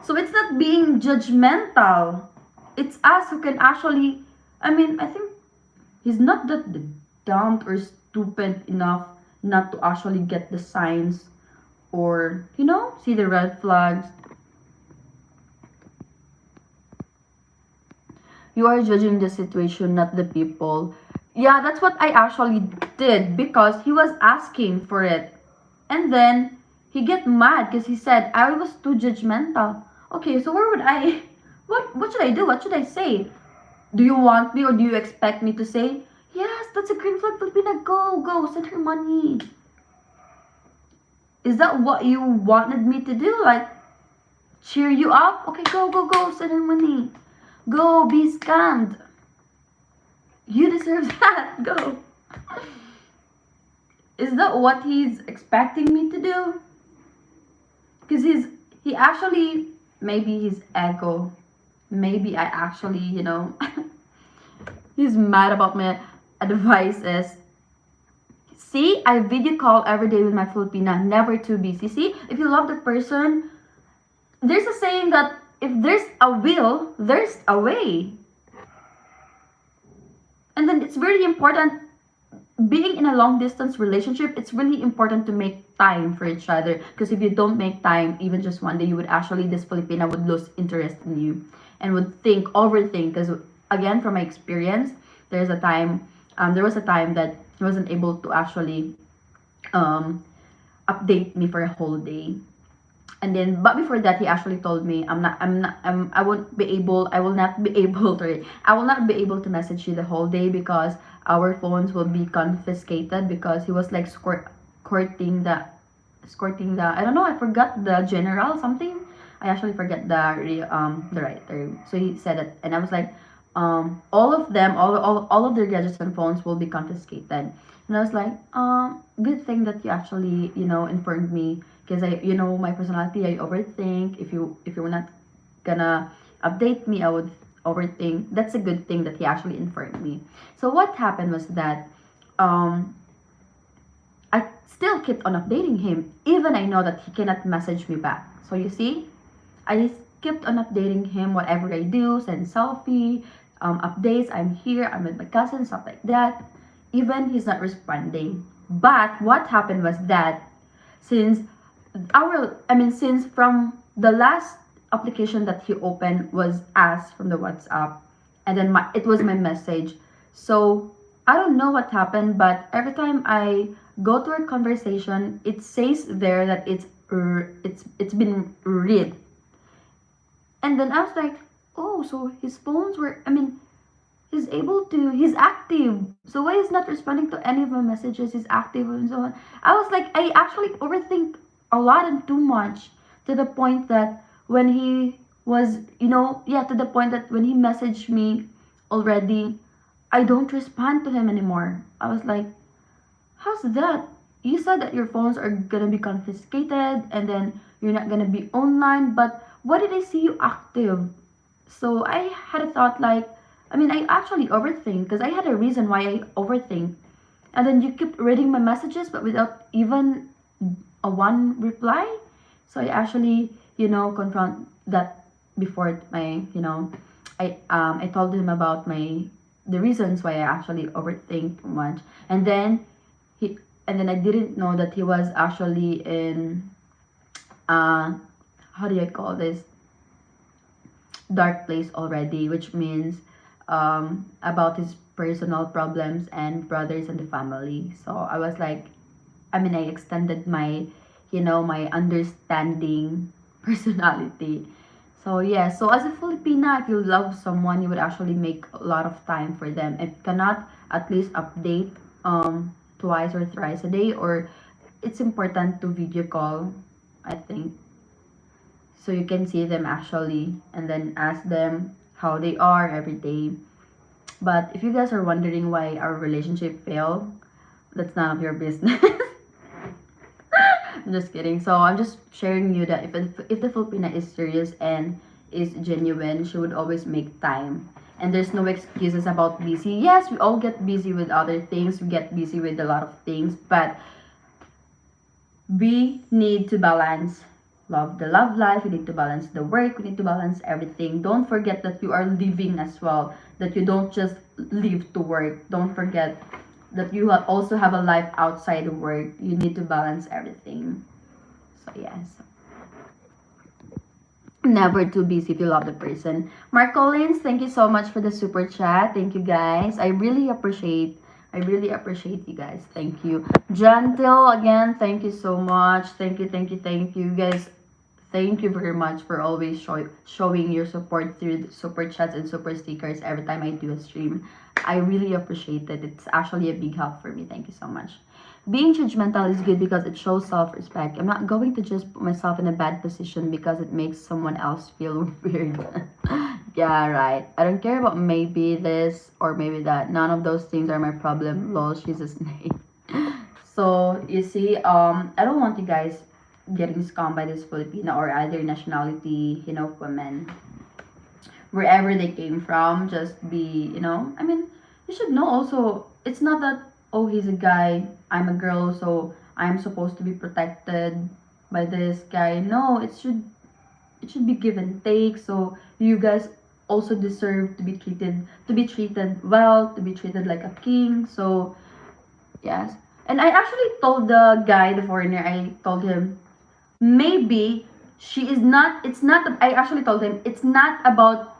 So it's not being judgmental. It's us who can actually, I think he's not that dumb or stupid enough not to actually get the signs or, see the red flags. You are judging the situation, not the people. Yeah, that's what I actually did because he was asking for it. And then he get mad because he said I was too judgmental. Okay, so where would I what should I do? What should I say? Do you want me or do you expect me to say, yes, that's a green flag, Filipina, go, send her money? Is that what you wanted me to do? Like, cheer you up? Okay, go, send her money. Go, be scammed. You deserve that. Go. Is that what he's expecting me to do? Because he actually, maybe his ego, maybe I actually, he's mad about my advices. See, I video call every day with my Filipina, never too busy. See, if you love the person, there's a saying that if there's a will, there's a way. And then it's very important being in a long distance relationship, it's really important to make time for each other. Because if you don't make time, even just one day, you would actually, this Filipina would lose interest in you and would overthink. Because again, from my experience, there was a time that he wasn't able to actually um, update me for a whole day. And then, but before that, he actually told me, I won't be able, I will not be able to, I will not be able to message you the whole day because our phones will be confiscated, because he was like courting the, I don't know, I forgot the general something. I actually forget the right term. So he said it, and I was like, all of them, all of their gadgets and phones will be confiscated. And I was like, good thing that you actually, informed me, because my personality, I overthink. If you were not gonna update me, I would overthink. That's a good thing that he actually informed me. So what happened was that, um, I still kept on updating him, even I know that he cannot message me back. So you see, I kept on updating him whatever I do, send selfie, updates, I'm here, I'm with my cousin, stuff like that. Even he's not responding. But what happened was that, since since from the last application that he opened was us from the WhatsApp, and then it was my message. So I don't know what happened, but every time I go to our conversation, it says there that it's been read. And then I was like, oh, so his phones were, he's active. So why is not responding to any of my messages? He's active and so on. I was like, I actually overthink a lot and too much, to the point that when he was, to the point that when he messaged me already, I don't respond to him anymore. I was like, how's that? You said that your phones are gonna be confiscated and then you're not gonna be online, but why did I see you active? So I had a thought like, I actually overthink, because I had a reason why I overthink. And then you keep reading my messages, but without even a one reply. So I actually, confront that before I told him about the reasons why I actually overthink too much. And then he and then I didn't know that he was actually in, how do I call this, dark place already, which means about his personal problems and brothers and the family. So I was like, I extended my, my understanding personality. So yeah, so as a Filipina, if you love someone, you would actually make a lot of time for them. If cannot, at least update twice or thrice a day, or it's important to video call, I think, so you can see them actually and then ask them how they are every day. But if you guys are wondering why our relationship failed, that's none of your business. I'm just kidding. So I'm just sharing you that if the Filipina is serious and is genuine, she would always make time. And there's no excuses about busy. Yes, we all get busy with other things. We get busy with a lot of things, but we need to balance the love life. We need to balance the work. We need to balance everything. Don't forget that you are living as well, that you don't just live to work. Don't forget that you also have a life outside of work. You need to balance everything. So yes, never too busy if you love the person. Mark Collins, thank you so much for the super chat. Thank you guys. I really appreciate you guys. Thank you. Gentle again, thank you so much. Thank you guys. Thank you very much for always showing your support through the super chats and super stickers every time I do a stream. I really appreciate it. It's actually a big help for me. Thank you so much. Being judgmental is good because it shows self-respect. I'm not going to just put myself in a bad position because it makes someone else feel weird. Yeah, right. I don't care about maybe this or maybe that. None of those things are my problem. Lol, she's a snake. So you see, I don't want you guys getting scammed by this Filipino or other nationality, women, wherever they came from. Just be, you should know also. It's not that, oh, he's a guy, I'm a girl, so I'm supposed to be protected by this guy. No, it should be give and take. So you guys also deserve to be treated well, to be treated like a king. So Yes. And I actually told the guy, the foreigner, I told him, maybe she is not, it's not, I actually told him, it's not about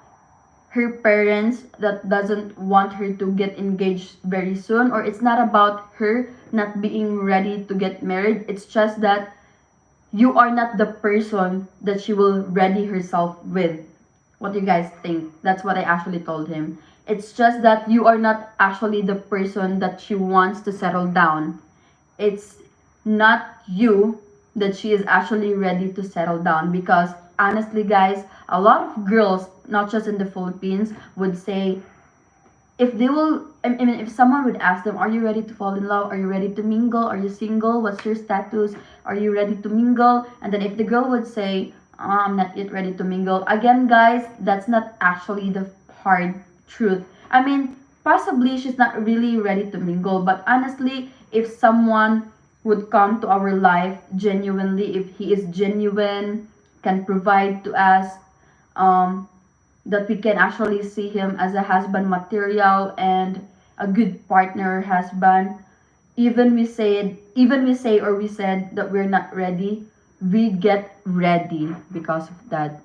her parents that doesn't want her to get engaged very soon, or it's not about her not being ready to get married. It's just that you are not the person that she will ready herself with. What do you guys think? That's what I actually told him. It's just that you are not actually the person that she wants to settle down. It's not you that she is actually ready to settle down, because honestly guys, a lot of girls, not just in the Philippines, would say, if they will, I mean, if someone would ask them, are you ready to fall in love, are you ready to mingle, are you single, what's your status, are you ready to mingle, and then if the girl would say, I'm not yet ready to mingle, again guys, that's not actually the hard truth. I mean, possibly she's not really ready to mingle, but honestly, if someone would come to our life genuinely, if he is genuine, can provide to us, um that we can actually see him as a husband material and a good partner husband, even we say or we said that we're not ready, we get ready because of that.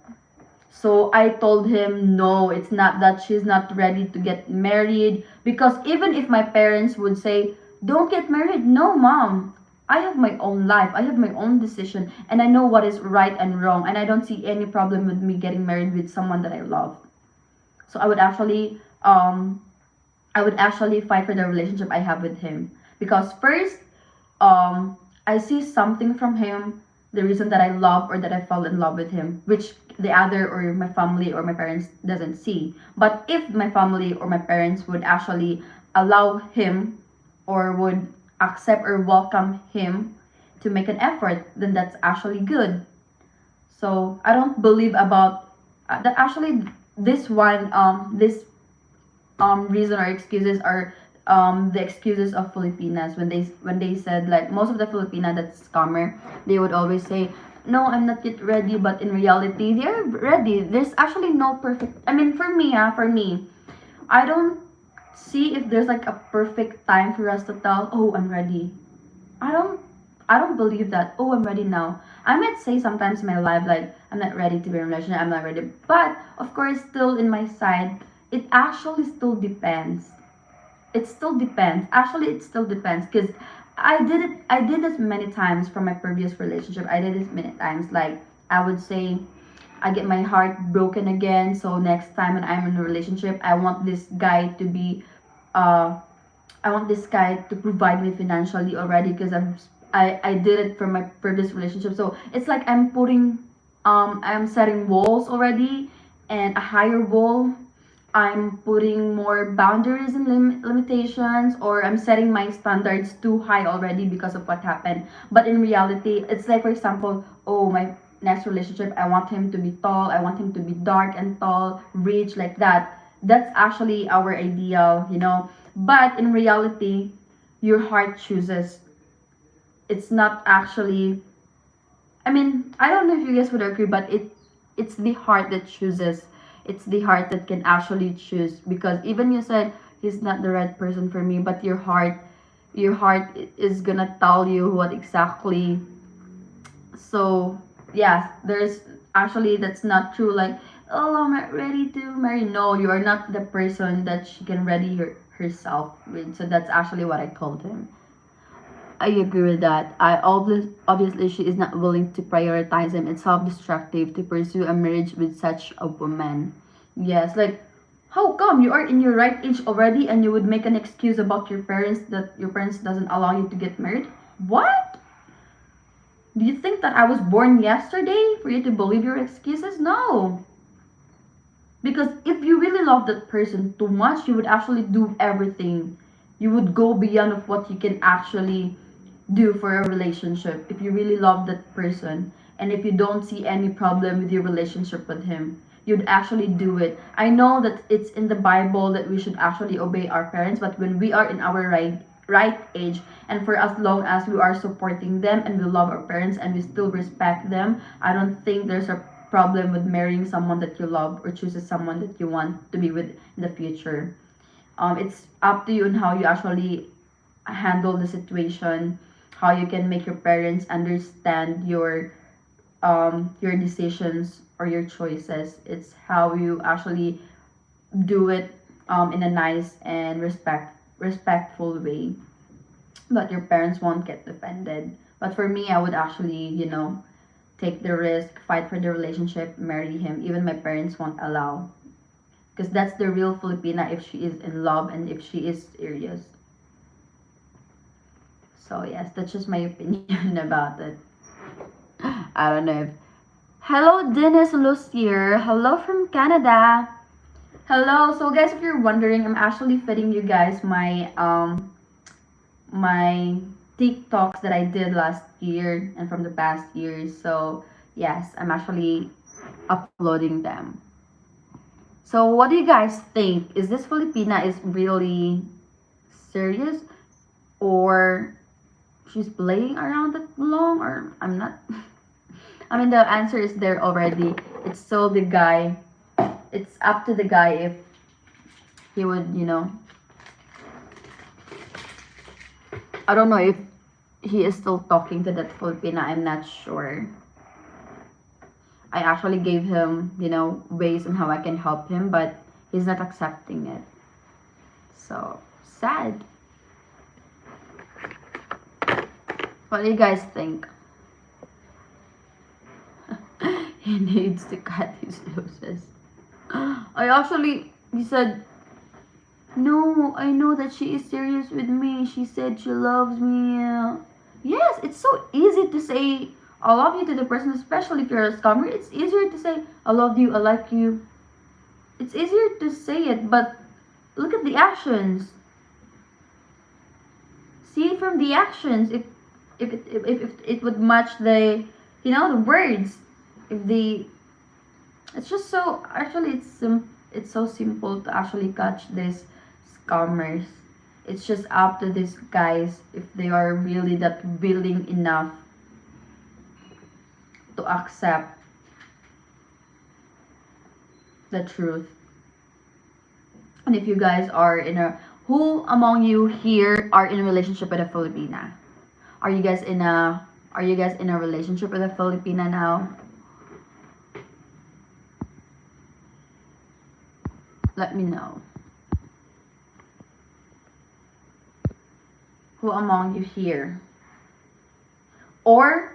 So I told him, no, it's not that she's not ready to get married. Because even if my parents would say, don't get married, no, mom. I have my own life. I have my own decision. And I know what is right and wrong. And I don't see any problem with me getting married with someone that I love. So I would actually fight for the relationship I have with him. Because first, I see something from him, the reason that I love or that I fell in love with him, which the other or my family or my parents doesn't see. But if my family or my parents would actually allow him or would accept or welcome him to make an effort, then that's actually good. So I don't believe about that. Actually, this reason or excuses are the excuses of Filipinas when they said, like, most of the Filipina that's scammer, they would always say, no, I'm not yet ready, but in reality they're ready. There's actually no perfect, I mean, for me, I don't see if there's like a perfect time for us to tell, oh, I'm ready. I don't I don't believe that, oh, I'm ready now. I might say sometimes in my life, like, I'm not ready to be in a relationship, I'm not ready. But of course, still in my side, it actually still depends. It still depends. Actually, it still depends, because I did this many times from my previous relationship. I did this many times. Like, I would say, I get my heart broken again. So next time when I'm in a relationship, uh I want this guy to provide me financially already, because I did it for my previous relationship. So it's like I'm setting walls already, and a higher wall. I'm putting more boundaries and limitations, or I'm setting my standards too high already because of what happened. But in reality, it's like, for example, oh, my next relationship, I want him to be tall, I want him to be dark and tall, rich, like that. That's actually our ideal, you know. But in reality, your heart chooses. It's not actually, I mean, I don't know if you guys would agree, but it's the heart that chooses. It's the heart that can actually choose, because even you said he's not the right person for me, but is gonna tell you what exactly. So yes, there's actually, that's not true. Like, oh, I'm not ready to marry. No, you are not the person that she can ready herself with. So that's actually what I told him. I agree with that. Obviously she is not willing to prioritize him. It's self-destructive to pursue a marriage with such a woman. Yes, like, how come you are in your right age already and you would make an excuse about your parents that your parents doesn't allow you to get married? What? Do you think that I was born yesterday for you to believe your excuses? No. Because if you really love that person too much, you would actually do everything. You would go beyond of what you can actually do for a relationship if you really love that person, and if you don't see any problem with your relationship with him, you'd actually do it. I know that it's in the Bible that we should actually obey our parents, but when we are in our right age, and for as long as we are supporting them and we love our parents and we still respect them, I don't think there's a problem with marrying someone that you love or chooses someone that you want to be with in the future. It's up to you on how you actually handle the situation, how you can make your parents understand your decisions or your choices. It's how you actually do it in a nice and respectful way, but your parents won't get offended. But for me, I would actually, take the risk, fight for the relationship, marry him. Even my parents won't allow, because that's the real Filipina if she is in love and if she is serious. So yes, that's just my opinion about it. I don't know if... Hello, Dennis Lucier. Hello from Canada. Hello. So guys, if you're wondering, I'm actually fitting you guys my TikToks that I did last year and from the past years. So yes, I'm actually uploading them. So what do you guys think? Is this Filipina is really serious, or she's playing around that long, or I'm not? I mean, the answer is there already. It's so the guy. It's up to the guy if he would, I don't know if he is still talking to that Filipina. I'm not sure. I actually gave him, ways on how I can help him, but he's not accepting it. So sad. What do you guys think? He needs to cut his losses. He said, no, I know that she is serious with me. She said she loves me. Yes, it's so easy to say I love you to the person, especially if you're a scammer. It's easier to say I love you, I like you. It's easier to say it, but look at the actions. See from the actions if it would match the the words. If the It's just so actually it's so simple to actually catch these scammers. It's just up to these guys if they are really that willing enough to accept the truth. And if you guys are who among you here are in a relationship with a Filipina? Are you guys in a relationship with a Filipina now? Let me know. Who among you here? Or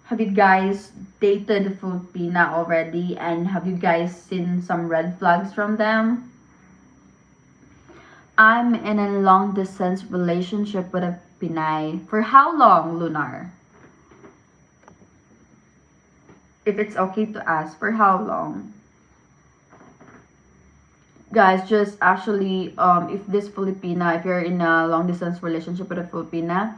have you guys dated a Filipina already, and have you guys seen some red flags from them? I'm in a long distance relationship with a Pinay. For how long, Lunar? If it's okay to ask, for how long? Guys, just actually if this Filipina, if you're in a long distance relationship with a Filipina,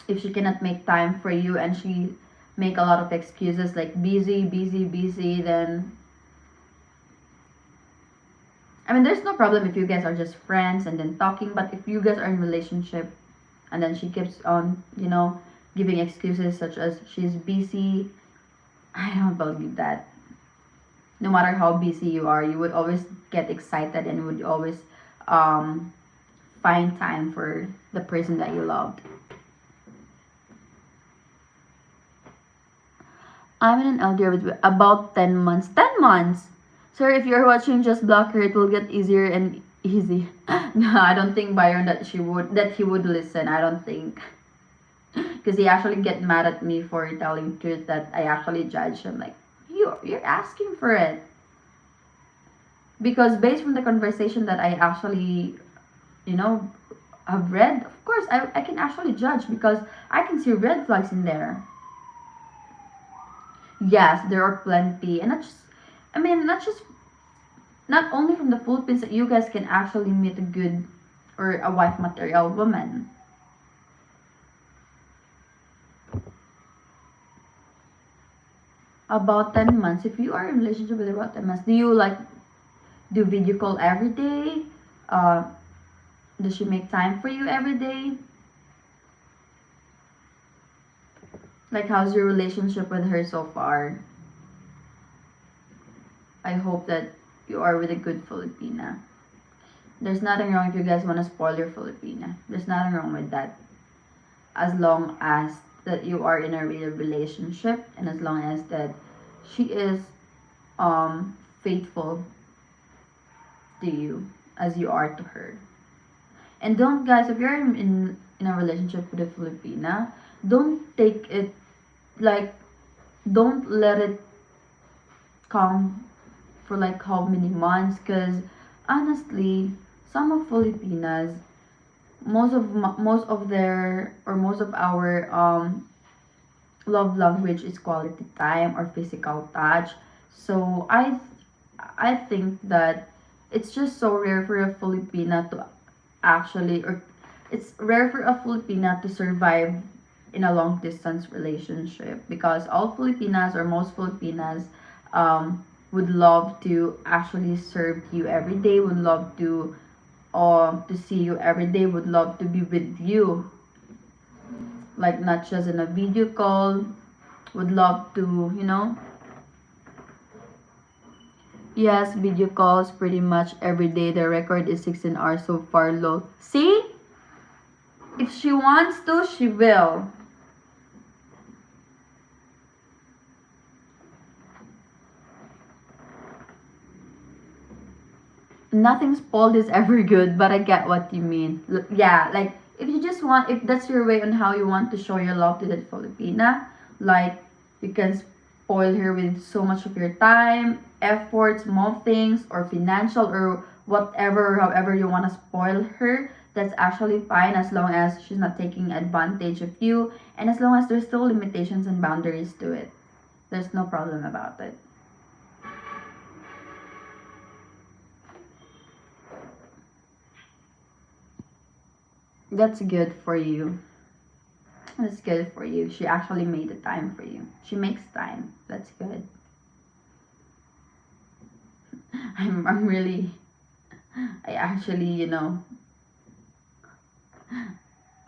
if she cannot make time for you and she make a lot of excuses like busy, busy, busy, then I mean there's no problem if you guys are just friends and then talking. But if you guys are in relationship and then she keeps on giving excuses such as she's busy, I don't believe that. No matter how busy you are, you would always get excited and would always find time for the person that you loved. I'm in an LDR with about 10 months. 10 months! Sir, if you're watching, just block her. It will get easier and easy. No, I don't think Byron that he would listen. I don't think. Because he actually get mad at me for telling truth that I actually judge him. Like, you're asking for it. Because based from the conversation that I actually, have read, of course, I can actually judge because I can see red flags in there. Yes, there are plenty. And not only from the Philippines that you guys can actually meet a good or a wife material woman. About 10 months. If you are in a relationship with about 10 months, do you do video call every day? Does she make time for you every day? Like, how's your relationship with her so far? I hope that you are with a good Filipina. There's nothing wrong if you guys want to spoil your Filipina. There's nothing wrong with that. As long as that you are in a real relationship and as long as that she is faithful to you as you are to her. And don't guys, if you're in a relationship with a Filipina, don't take it like don't let it come for like how many months because honestly some of Filipinas most of their or most of our love language is quality time or physical touch. So I think that it's just so rare for a Filipina to actually or it's rare for a Filipina to survive in a long distance relationship because all Filipinas or most Filipinas would love to actually serve you every day, would love to see you every day, would love to be with you, like not just in a video call, would love to, yes, video calls pretty much every day. The record is 16 hours so far low. See? If she wants to, she will. Nothing spoiled is ever good, but I get what you mean. Yeah, like if you just want, if that's your way on how you want to show your love to that Filipina, like you can spoil her with so much of your time, effort, small things, or financial, or whatever, however you want to spoil her. That's actually fine as long as she's not taking advantage of you, and as long as there's still limitations and boundaries to it. There's no problem about it. That's good for you. That's good for you. She actually made the time for you. She makes time. That's good. I'm really, I actually,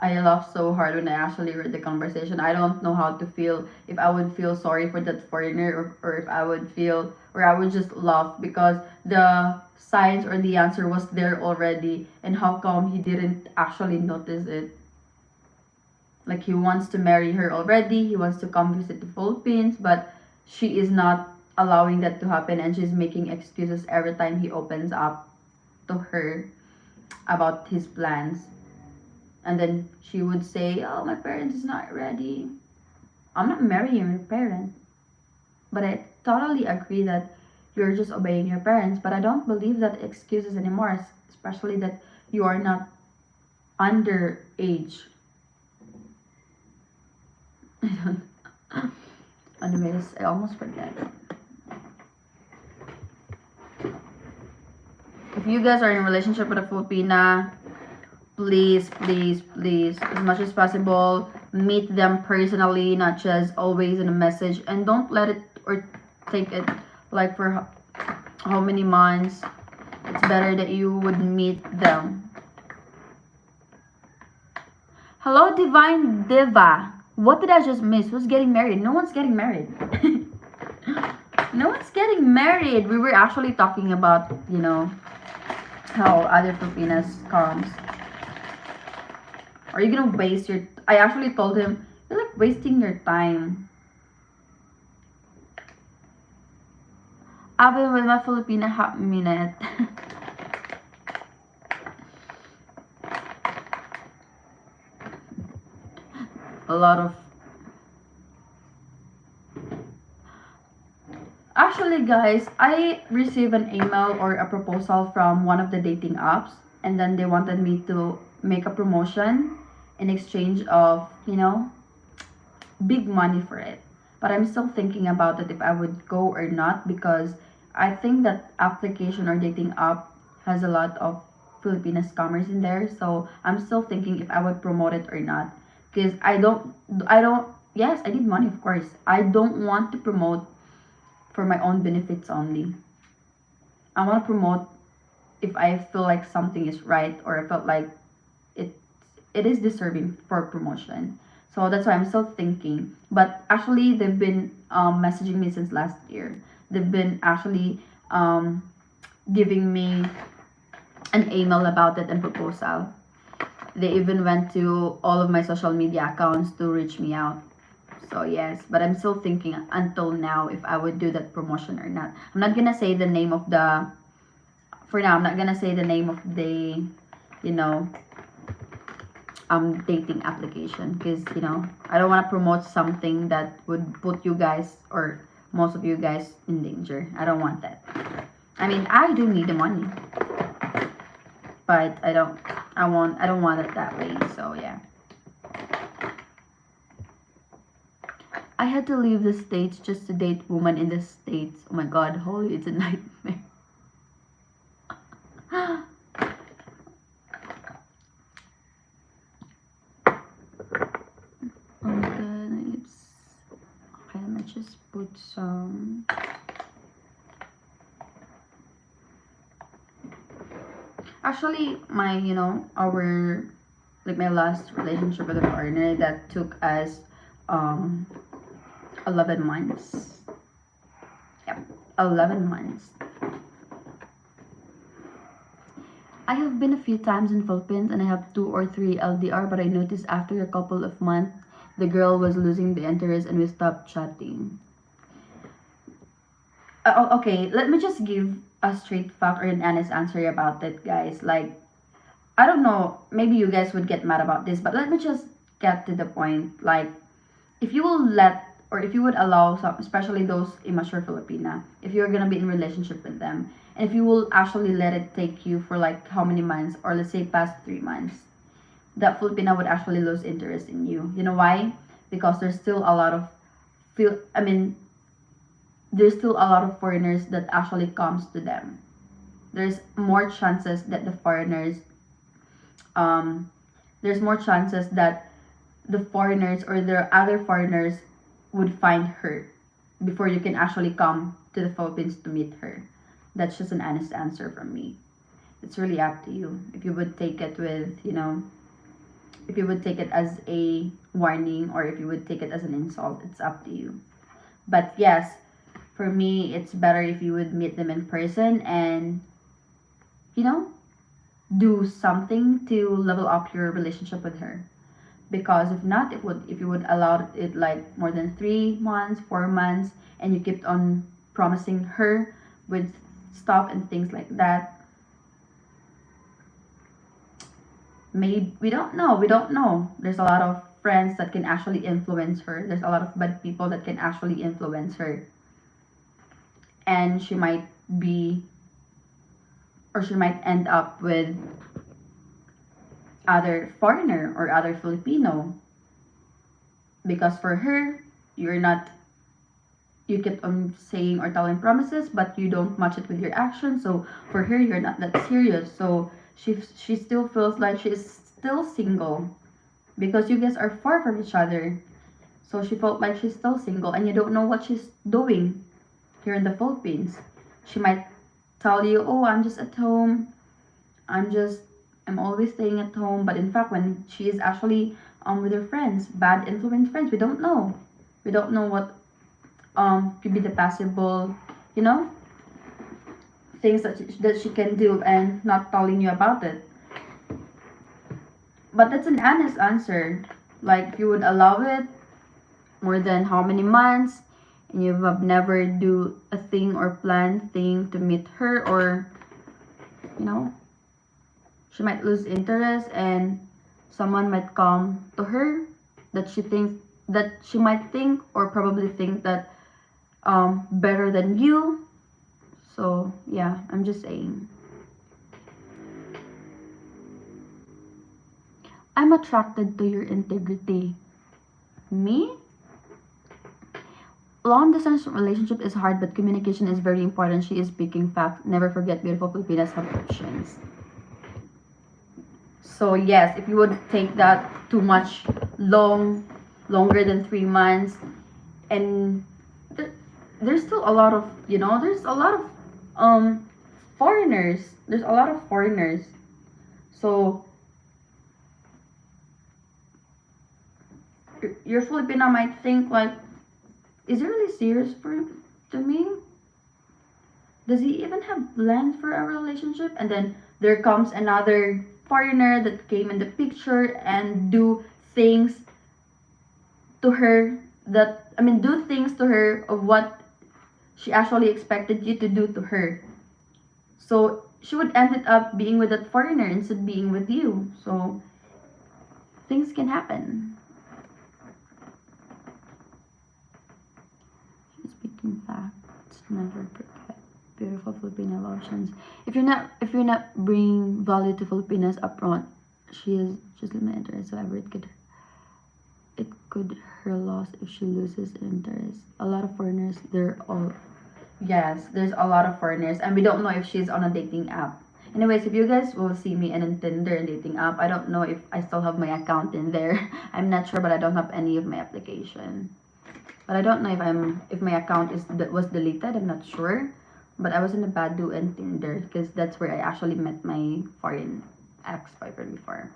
I laughed so hard when I actually read the conversation. I don't know how to feel, if I would feel sorry for that foreigner or if I would feel, or I would just laugh because the signs or the answer was there already. And how come he didn't actually notice it? Like he wants to marry her already, he wants to come visit the Philippines, but she is not allowing that to happen and she's making excuses every time he opens up to her about his plans. And then she would say, "Oh, my parents is not ready." I'm not marrying your parent, but I totally agree that you're just obeying your parents. But I don't believe that excuses anymore, especially that you are not underage. I don't. Anyways, I almost forget. If you guys are in a relationship with a Filipina, please, please, please, as much as possible, meet them personally, not just always in a message. And don't let it or take it like for how many months. It's better that you would meet them. Hello, Divine Diva. What did I just miss? Who's getting married? No one's getting married. No one's getting married. We were actually talking about, how other Filipinas comes. Are you gonna waste your... I actually told him, you're like wasting your time. I've been with my Filipina hot minute. A lot of... Actually, guys, I received an email or a proposal from one of the dating apps, and then they wanted me to make a promotion in exchange of, big money for it. But I'm still thinking about it if I would go or not because I think that application or dating app has a lot of Filipino scammers in there. So I'm still thinking if I would promote it or not. Because yes, I need money, of course. I don't want to promote for my own benefits only. I want to promote if I feel like something is right or I felt like it it is deserving for promotion. So that's why I'm still thinking. But actually, they've been messaging me since last year. They've been actually giving me an email about it and proposal. They even went to all of my social media accounts to reach me out. So yes, but I'm still thinking until now if I would do that promotion or not. I'm not gonna say the name of the, for now, I'm not gonna say the name of the, you know, dating application, because I don't want to promote something that would put you guys or most of you guys in danger. I don't want that. I mean, I do need the money, but I don't want it that way. So yeah. I had to leave the States just to date woman in the States. Oh my god, holy, it's a nightmare. Oh my god, it's okay. Let me just put some. Actually, my our like my last relationship with a partner that took us 11 months. Yep, 11 months. I have been a few times in Philippines and I have 2 or 3 LDR, but I noticed after a couple of months the girl was losing the interest and we stopped chatting. Okay, let me just give a straight fact or an honest answer about it, guys. Like, I don't know, maybe you guys would get mad about this, but let me just get to the point. Like, if you will let or if you would allow some, especially those immature Filipina, if you're gonna be in relationship with them, and if you will actually let it take you for like how many months, or let's say past 3 months, that Filipina would actually lose interest in you. You know why? Because there's still a lot of feel. I mean, there's still a lot of foreigners that actually comes to them. There's more chances that the foreigners, um, there's more chances that the foreigners or the other foreigners would find her before you can actually come to the Philippines to meet her. That's just an honest answer from me. It's really up to you. If you would take it with, if you would take it as a warning or if you would take it as an insult, it's up to you. But yes, for me, it's better if you would meet them in person and, you know, do something to level up your relationship with her. Because if not, if you would allow it like more than 3 months, 4 months, and you kept on promising her with stuff and things like that, maybe we don't know. There's a lot of friends that can actually influence her. There's a lot of bad people that can actually influence her, and she might be or she might end up with other foreigner or other Filipino, because for her you're not, you keep on saying or telling promises but you don't match it with your actions. So for her you're not that serious. So she still feels like she is still single because you guys are far from each other. So she felt like she's still single and you don't know what she's doing here in the Philippines. She might tell you, "Oh, I'm just at home. I'm always staying at home." But in fact, when she is actually with her friends, bad influence friends, we don't know. We don't know what could be the possible, you know, things that she can do and not telling you about it. But that's an honest answer. Like if you would allow it more than how many months and you have never do a thing or plan thing to meet her, or you know, she might lose interest and someone might come to her that she might think or probably think that better than you. So yeah, I'm just saying. I'm attracted to your integrity. Me? Long distance relationship is hard, but communication is very important. She is speaking fact. Never forget, beautiful Filipinas have options. So yes, if you would take that too much longer than 3 months, and there's still a lot of there's a lot of foreigners. There's a lot of foreigners. So your Filipina might think like, is he really serious to me? Does he even have plans for a relationship? And then there comes another foreigner that came in the picture and do things to her that, I mean, do things to her of what she actually expected you to do to her. So she would end up being with that foreigner instead of being with you. So things can happen. Speaking facts, never forget. Beautiful Filipino lotions. If you're not bringing value to Filipinas upfront, she is just limited interest. However, it could her loss if she loses interest. A lot of foreigners, they're all, yes, there's a lot of foreigners, and we don't know if she's on a dating app. Anyways, if you guys will see me in a Tinder and dating app, I don't know if I still have my account in there. I'm not sure, but I don't have any of my application. But I don't know if my account was deleted. I'm not sure. But I was in the Badu and Tinder because that's where I actually met my foreign ex-boyfriend before.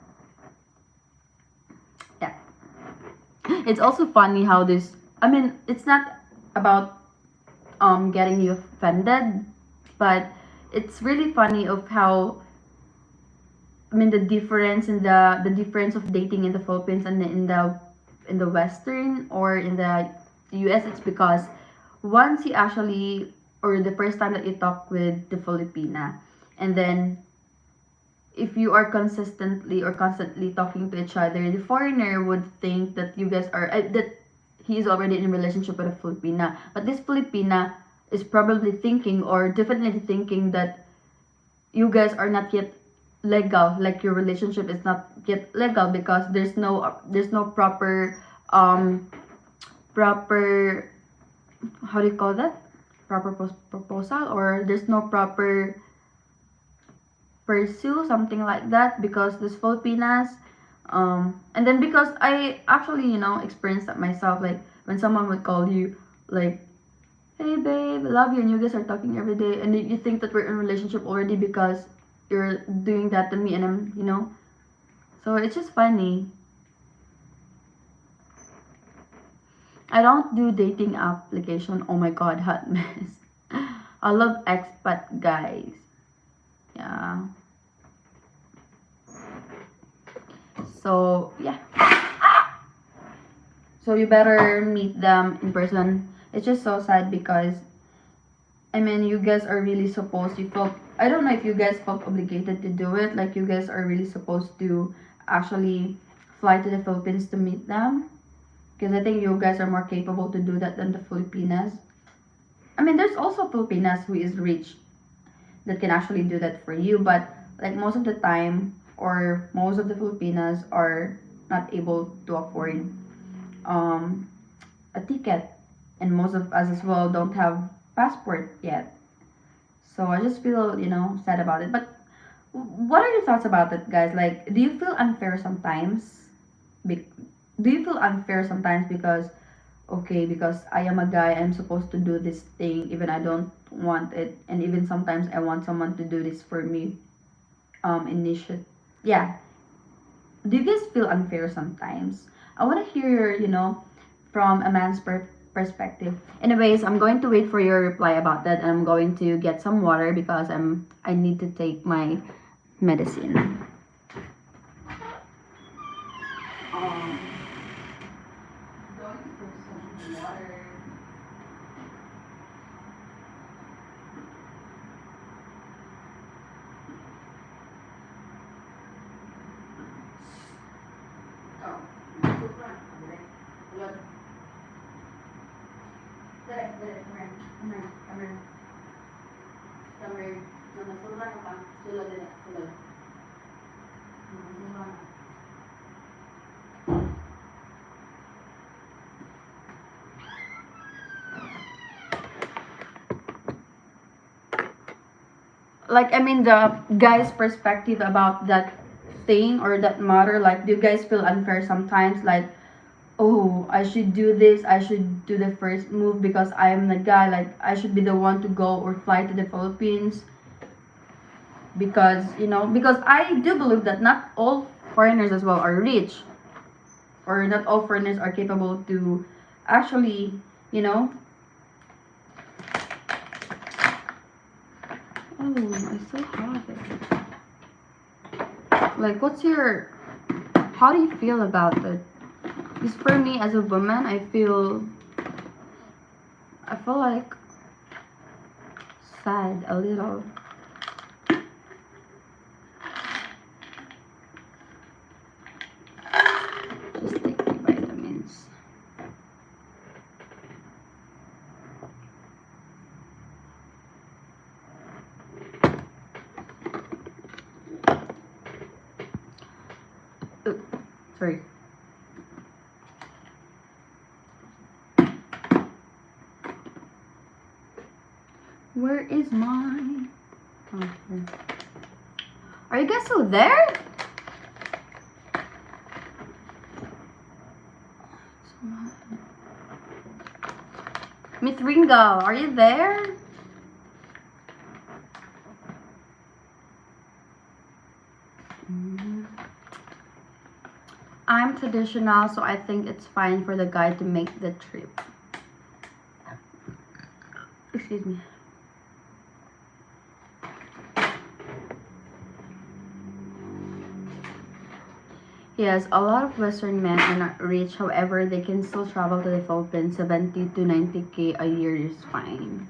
Yeah. It's also funny how this, I mean, it's not about getting you offended, but it's really funny of how, I mean, the difference in the difference of dating in the Philippines and in the Western or in the US. It's because once you actually, or the first time that you talk with the Filipina, and then if you are constantly talking to each other, the foreigner would think that you guys are that he is already in a relationship with a Filipina. But this Filipina is probably thinking, or definitely thinking, that you guys are not yet legal, like your relationship is not yet legal because there's no proper, how do you call that, proper proposal, or there's no proper pursue, something like that, because this Filipinas, and then because I actually, experienced that myself, like when someone would call you like, hey babe, I love you, and you guys are talking every day, and you think that we're in a relationship already because you're doing that to me, and I'm. So it's just funny. I don't do dating application. Oh my god, hot mess. I love expat guys. Yeah. So yeah. So you better meet them in person. It's just so sad because, I mean, you guys are really supposed, I don't know if you guys felt obligated to do it. Like, you guys are really supposed to actually fly to the Philippines to meet them. Because I think you guys are more capable to do that than the Filipinas. I mean, there's also Filipinas who is rich that can actually do that for you. But, like, most of the time, or most of the Filipinas are not able to afford a ticket. And most of us as well don't have passport yet. So I just feel, sad about it. But what are your thoughts about it, guys? Like, do you feel unfair sometimes? Do you feel unfair sometimes because, okay, because I am a guy, I'm supposed to do this thing even I don't want it, and even sometimes I want someone to do this for me. Initiate. Yeah. Do you guys feel unfair sometimes? I want to hear, from a man's perspective. Anyways, I'm going to wait for your reply about that, and I'm going to get some water because I need to take my medicine. Going to put some water. Oh, super. Look. Come here. Nasulan ka. Sulod din. Sulod. Nasulan ka. Like, I mean, the guy's perspective about that thing or that matter, like, do you guys feel unfair sometimes? Like, oh, I should do this, I should do the first move because I am the guy, like, I should be the one to go or fly to the Philippines. Because, because I do believe that not all foreigners as well are rich, or not all foreigners are capable to actually, Oh, I still have it. Like, how do you feel about it? Because for me as a woman, I feel like sad a little. Just take my vitamins. Sorry. Where is mine? Oh, here. Are you guys still there? Miss Ringo, are you there? I'm traditional, so I think it's fine for the guy to make the trip. Excuse me. Yes, a lot of Western men are not rich. However, they can still travel to the Philippines. 70 to 90K a year is fine.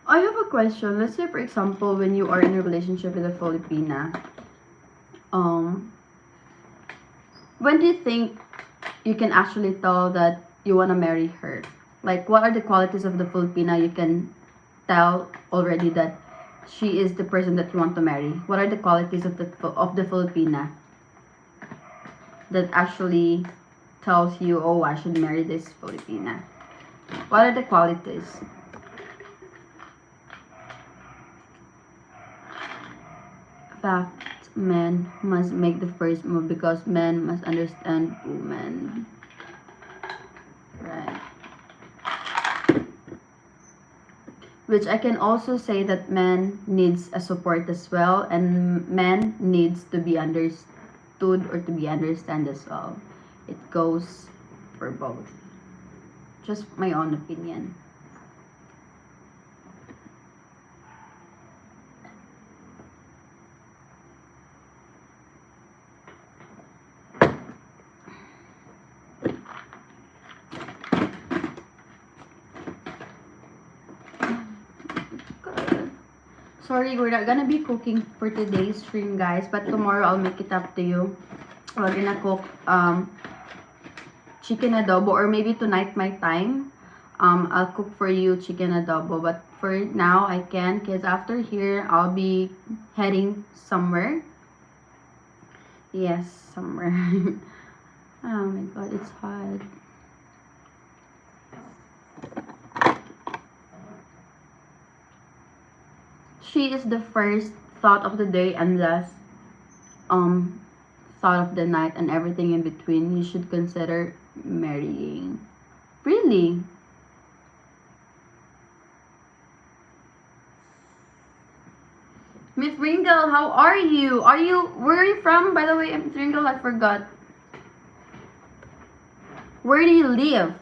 I have a question. Let's say, for example, when you are in a relationship with a Filipina, when do you think you can actually tell that you want to marry her? Like, what are the qualities of the Filipina you can tell already that she is the person that you want to marry? What are the qualities of the Filipina that actually tells you, oh, I should marry this Filipina? What are the qualities? Fact, men must make the first move because men must understand women. Right. Which I can also say that men needs a support as well, and men needs to be understood or to be understand as well. It goes for both. Just my own opinion. Sorry, we're not gonna be cooking for today's stream, guys, but tomorrow I'll make it up to you. We're gonna cook chicken adobo, or maybe tonight my time. I'll cook for you chicken adobo, but for now I can, because after here I'll be heading somewhere. Yes, somewhere. Oh my god, it's hot. She is the first thought of the day and last thought of the night, and everything in between. You should consider marrying. Really? Miss Ringle, how are you? Where are you from, by the way? Miss Ringle, I forgot. Where do you live?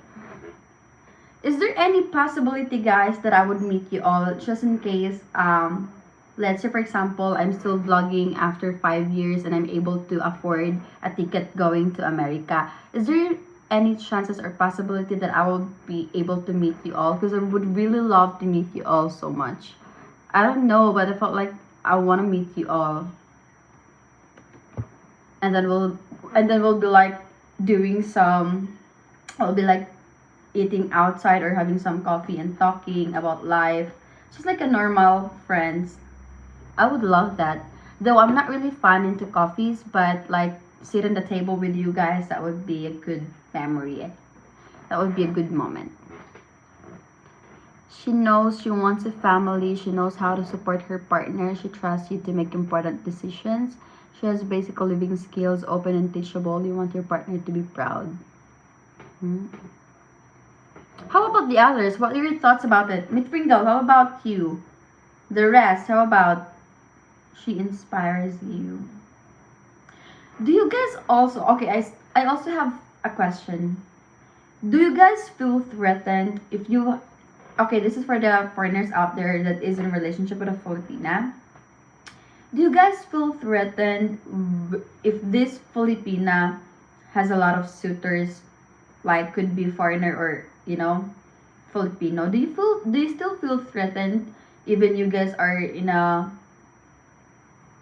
Is there any possibility, guys, that I would meet you all, just in case, let's say, for example, I'm still vlogging after 5 years and I'm able to afford a ticket going to America. Is there any chances or possibility that I will be able to meet you all? Because I would really love to meet you all so much. I don't know, but I felt like I want to meet you all. And then we'll be like doing some, I'll be like eating outside or having some coffee and talking about life, just like a normal friends. I would love that. Though I'm not really fun into coffees, but like sit on the table with you guys, that would be a good memory. That would be a good moment. She knows she wants a family. She knows how to support her partner. She trusts you to make important decisions. She has basic living skills, open and teachable. You want your partner to be proud. How about the others? What are your thoughts about it? Miss Pringle, how about you? The rest, how about she inspires you? Do you guys also... Okay, I also have a question. Do you guys feel threatened if you... Okay, this is for the foreigners out there that is in a relationship with a Filipina. Do you guys feel threatened if this Filipina has a lot of suitors, like could be foreigner or, you know, Filipino? Do you still feel threatened even you guys are in a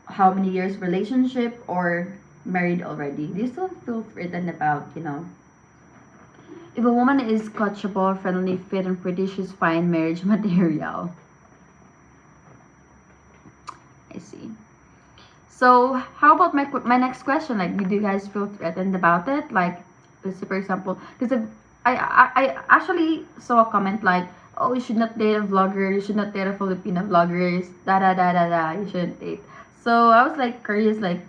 how many years relationship or married already? Do you still feel threatened about, you know, if a woman is coachable, friendly, fit, and pretty, she's fine marriage material? I see. So how about my next question? Like, do you guys feel threatened about it? Like, let's say for example, because I actually saw a comment like, oh, you should not date a vlogger, you should not date a Filipino vloggers, da da da da da, you shouldn't date. So I was like curious, like,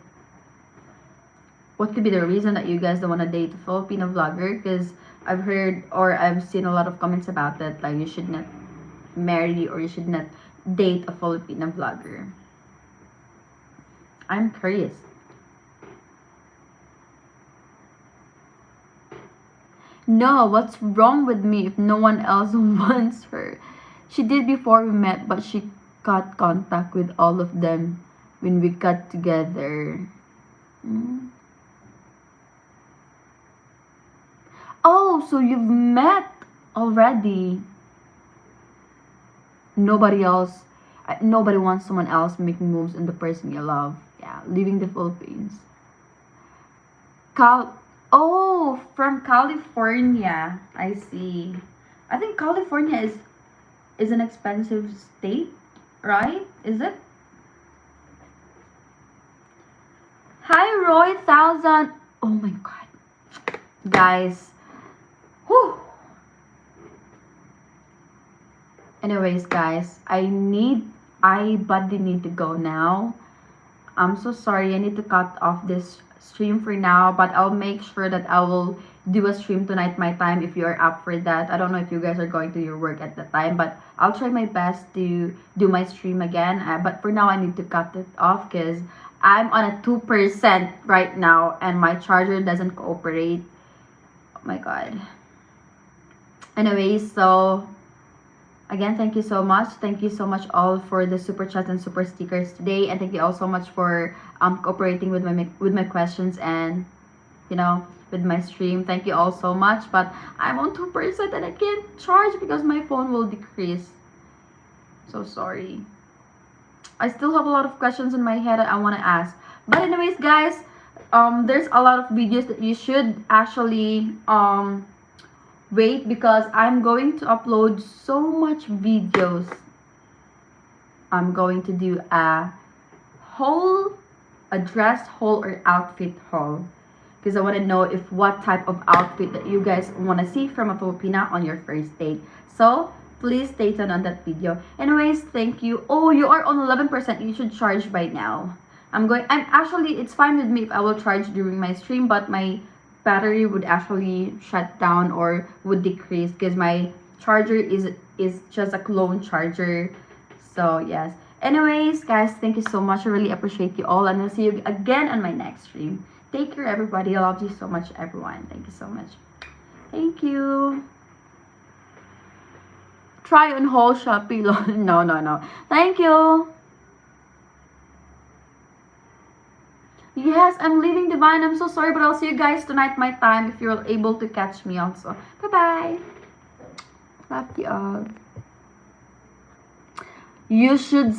what could be the reason that you guys don't want to date a Filipino vlogger? Because I've heard or I've seen a lot of comments about that, like you should not marry or you should not date a Filipino vlogger. I'm curious. No, what's wrong with me if no one else wants her? She did before we met, but she got contact with all of them when we got together. Hmm. Oh, so you've met already. Nobody else, nobody wants someone else making moves on the person you love. Yeah, leaving the Philippines. Oh, from California. I see. I think California is an expensive state, right? Is it? Hi, Roy Thousand. Oh my God, guys. Whew. Anyways, guys, I badly need to go now. I'm so sorry. I need to cut off this stream for now, but I'll make sure that I will do a stream tonight my time if you're up for that. I don't know if you guys are going to your work at the time, but I'll try my best to do my stream again. But for now, I need to cut it off because I'm on a 2% right now and my charger doesn't cooperate. Oh my God. Anyways, so again, thank you so much. Thank you so much all for the super chats and super stickers today, and thank you all so much for cooperating with my questions and, you know, with my stream. Thank you all so much. But I'm on 2% and I can't charge because my phone will decrease. So sorry. I still have a lot of questions in my head that I want to ask. But anyways, guys, there's a lot of videos that you should actually wait because I'm going to upload so much videos. I'm going to do a dress haul or outfit haul because I want to know if what type of outfit that you guys want to see from a Filipina on your first date. So please stay tuned on that video. Anyways, thank you. Oh, you are on 11%. You should charge by now. I'm actually, it's fine with me if I will charge during my stream, but my battery would actually shut down or would decrease because my charger is just a clone charger. So yes. Anyways, guys, thank you so much. I really appreciate you all, and I'll see you again on my next stream. Take care, everybody. I love you so much, everyone. Thank you so much. Thank you. Try on whole Shopee. No, no, no. Thank you. Yes, I'm leaving Divine. I'm so sorry, but I'll see you guys tonight my time if you're able to catch me also. Bye-bye. Love you all. You should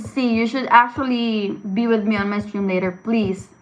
actually be with me on my stream later, please.